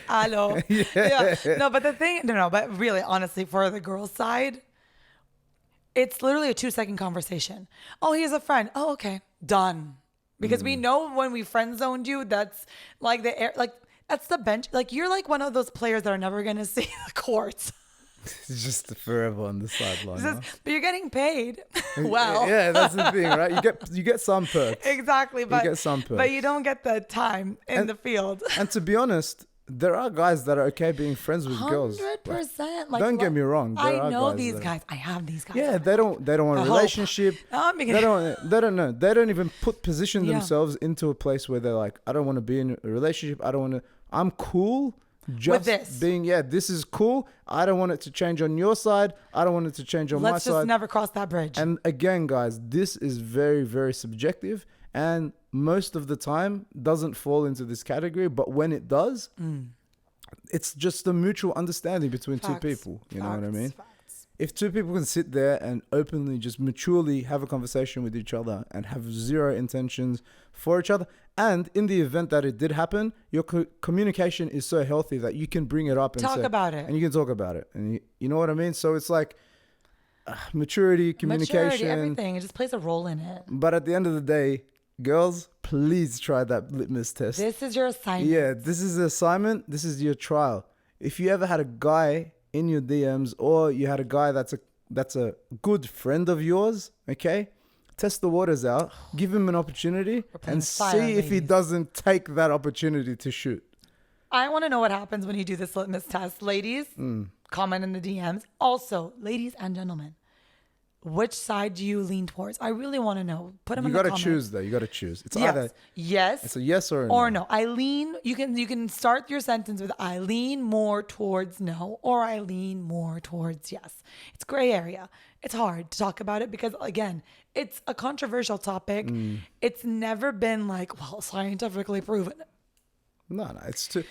Speaker 1: Hello. Yeah. No, but the thing, but really, honestly, for the girl's side, it's literally a 2-second conversation. Oh, he's a friend. Oh, okay. Done. Because we know when we friend zoned you, that's like that's the bench. Like, you're like one of those players that are never going to see the courts.
Speaker 2: It's just forever on the sideline. huh?
Speaker 1: But you're getting paid. well.
Speaker 2: Yeah, that's the thing, right? You get some perks.
Speaker 1: Exactly, but
Speaker 2: get some perks.
Speaker 1: but you don't get the time in the field.
Speaker 2: And to be honest, there are guys that are okay being friends with girls.
Speaker 1: 100%.
Speaker 2: Don't get me wrong. There
Speaker 1: I
Speaker 2: are
Speaker 1: know
Speaker 2: guys
Speaker 1: these
Speaker 2: that-
Speaker 1: guys. I have these guys.
Speaker 2: Yeah, they don't want a
Speaker 1: I hope.
Speaker 2: relationship.
Speaker 1: No, I'm beginning-
Speaker 2: They don't know. They don't even position
Speaker 1: Yeah.
Speaker 2: themselves into a place where they're like, I don't want to be in a relationship. I don't want to. I'm cool. Just
Speaker 1: this.
Speaker 2: being, this is cool. I don't want it to change on your side. I don't want it to change on my
Speaker 1: Let's just
Speaker 2: side.
Speaker 1: never cross that bridge.
Speaker 2: And again, guys, this is very, very subjective, and most of the time doesn't fall into this category. But when it does, it's just a mutual understanding between two
Speaker 1: Facts.
Speaker 2: people. You know what I
Speaker 1: Facts.
Speaker 2: mean?
Speaker 1: Facts.
Speaker 2: If two people can sit there and openly, just maturely have a conversation with each other and have zero intentions for each other, and in the event that it did happen, your communication is so healthy that you can bring it up and
Speaker 1: Talk
Speaker 2: say,
Speaker 1: about it.
Speaker 2: and you can talk about it, and you know what I mean. So it's like maturity, communication,
Speaker 1: Maturity, everything. It just plays a role in it.
Speaker 2: But at the end of the day, girls, please try that litmus test.
Speaker 1: This is your assignment.
Speaker 2: Yeah, this is the assignment. This is your trial. If you ever had a guy in your DMs, or you had a guy that's a good friend of yours, okay, test the waters out, give him an opportunity,
Speaker 1: playing
Speaker 2: and
Speaker 1: with fire,
Speaker 2: see if he
Speaker 1: ladies.
Speaker 2: doesn't take that opportunity to shoot.
Speaker 1: I want to know what happens when you do this litmus test. Ladies, comment in the DMs. Also, ladies and gentlemen, which side do you lean towards? I really want to know. Put them
Speaker 2: You
Speaker 1: in the
Speaker 2: got to
Speaker 1: comments.
Speaker 2: choose though. You got to choose. It's
Speaker 1: Yes.
Speaker 2: either
Speaker 1: Yes.
Speaker 2: it's a yes or a
Speaker 1: or
Speaker 2: no.
Speaker 1: no. I lean. You can start your sentence with I lean more towards no, or I lean more towards yes. It's gray area. It's hard to talk about it because again, it's a controversial topic. It's never been like, well, scientifically proven.
Speaker 2: No, it's too.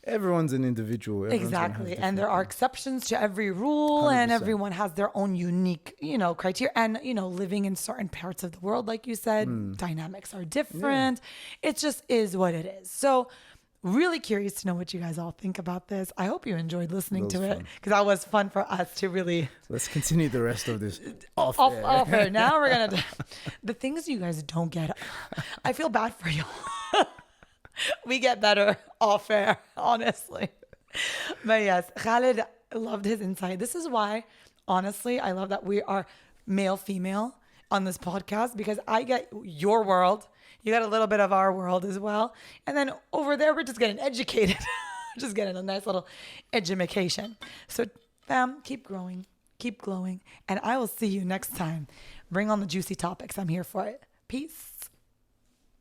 Speaker 2: Everyone's an individual. Everyone's gonna have
Speaker 1: Exactly.
Speaker 2: different
Speaker 1: And there are exceptions to every rule, and
Speaker 2: 100%.
Speaker 1: everyone has their own unique, criteria. And, living in certain parts of the world, like you said, dynamics are different. It just is what it is. So, really curious to know what you guys all think about this. I hope you enjoyed listening
Speaker 2: That
Speaker 1: to
Speaker 2: was
Speaker 1: it
Speaker 2: fun.
Speaker 1: because that was fun for us to really
Speaker 2: Let's continue the rest of this off air.
Speaker 1: off her. Now we're going to, the things you guys don't get, I feel bad for you. We get better off air, honestly. But yes, Khalid loved his insight. This is why, honestly, I love that we are male, female on this podcast because I get your world. You got a little bit of our world as well. And then over there, we're just getting educated. Just getting a nice little education. So, fam, keep growing, keep glowing. And I will see you next time. Bring on the juicy topics. I'm here for it. Peace.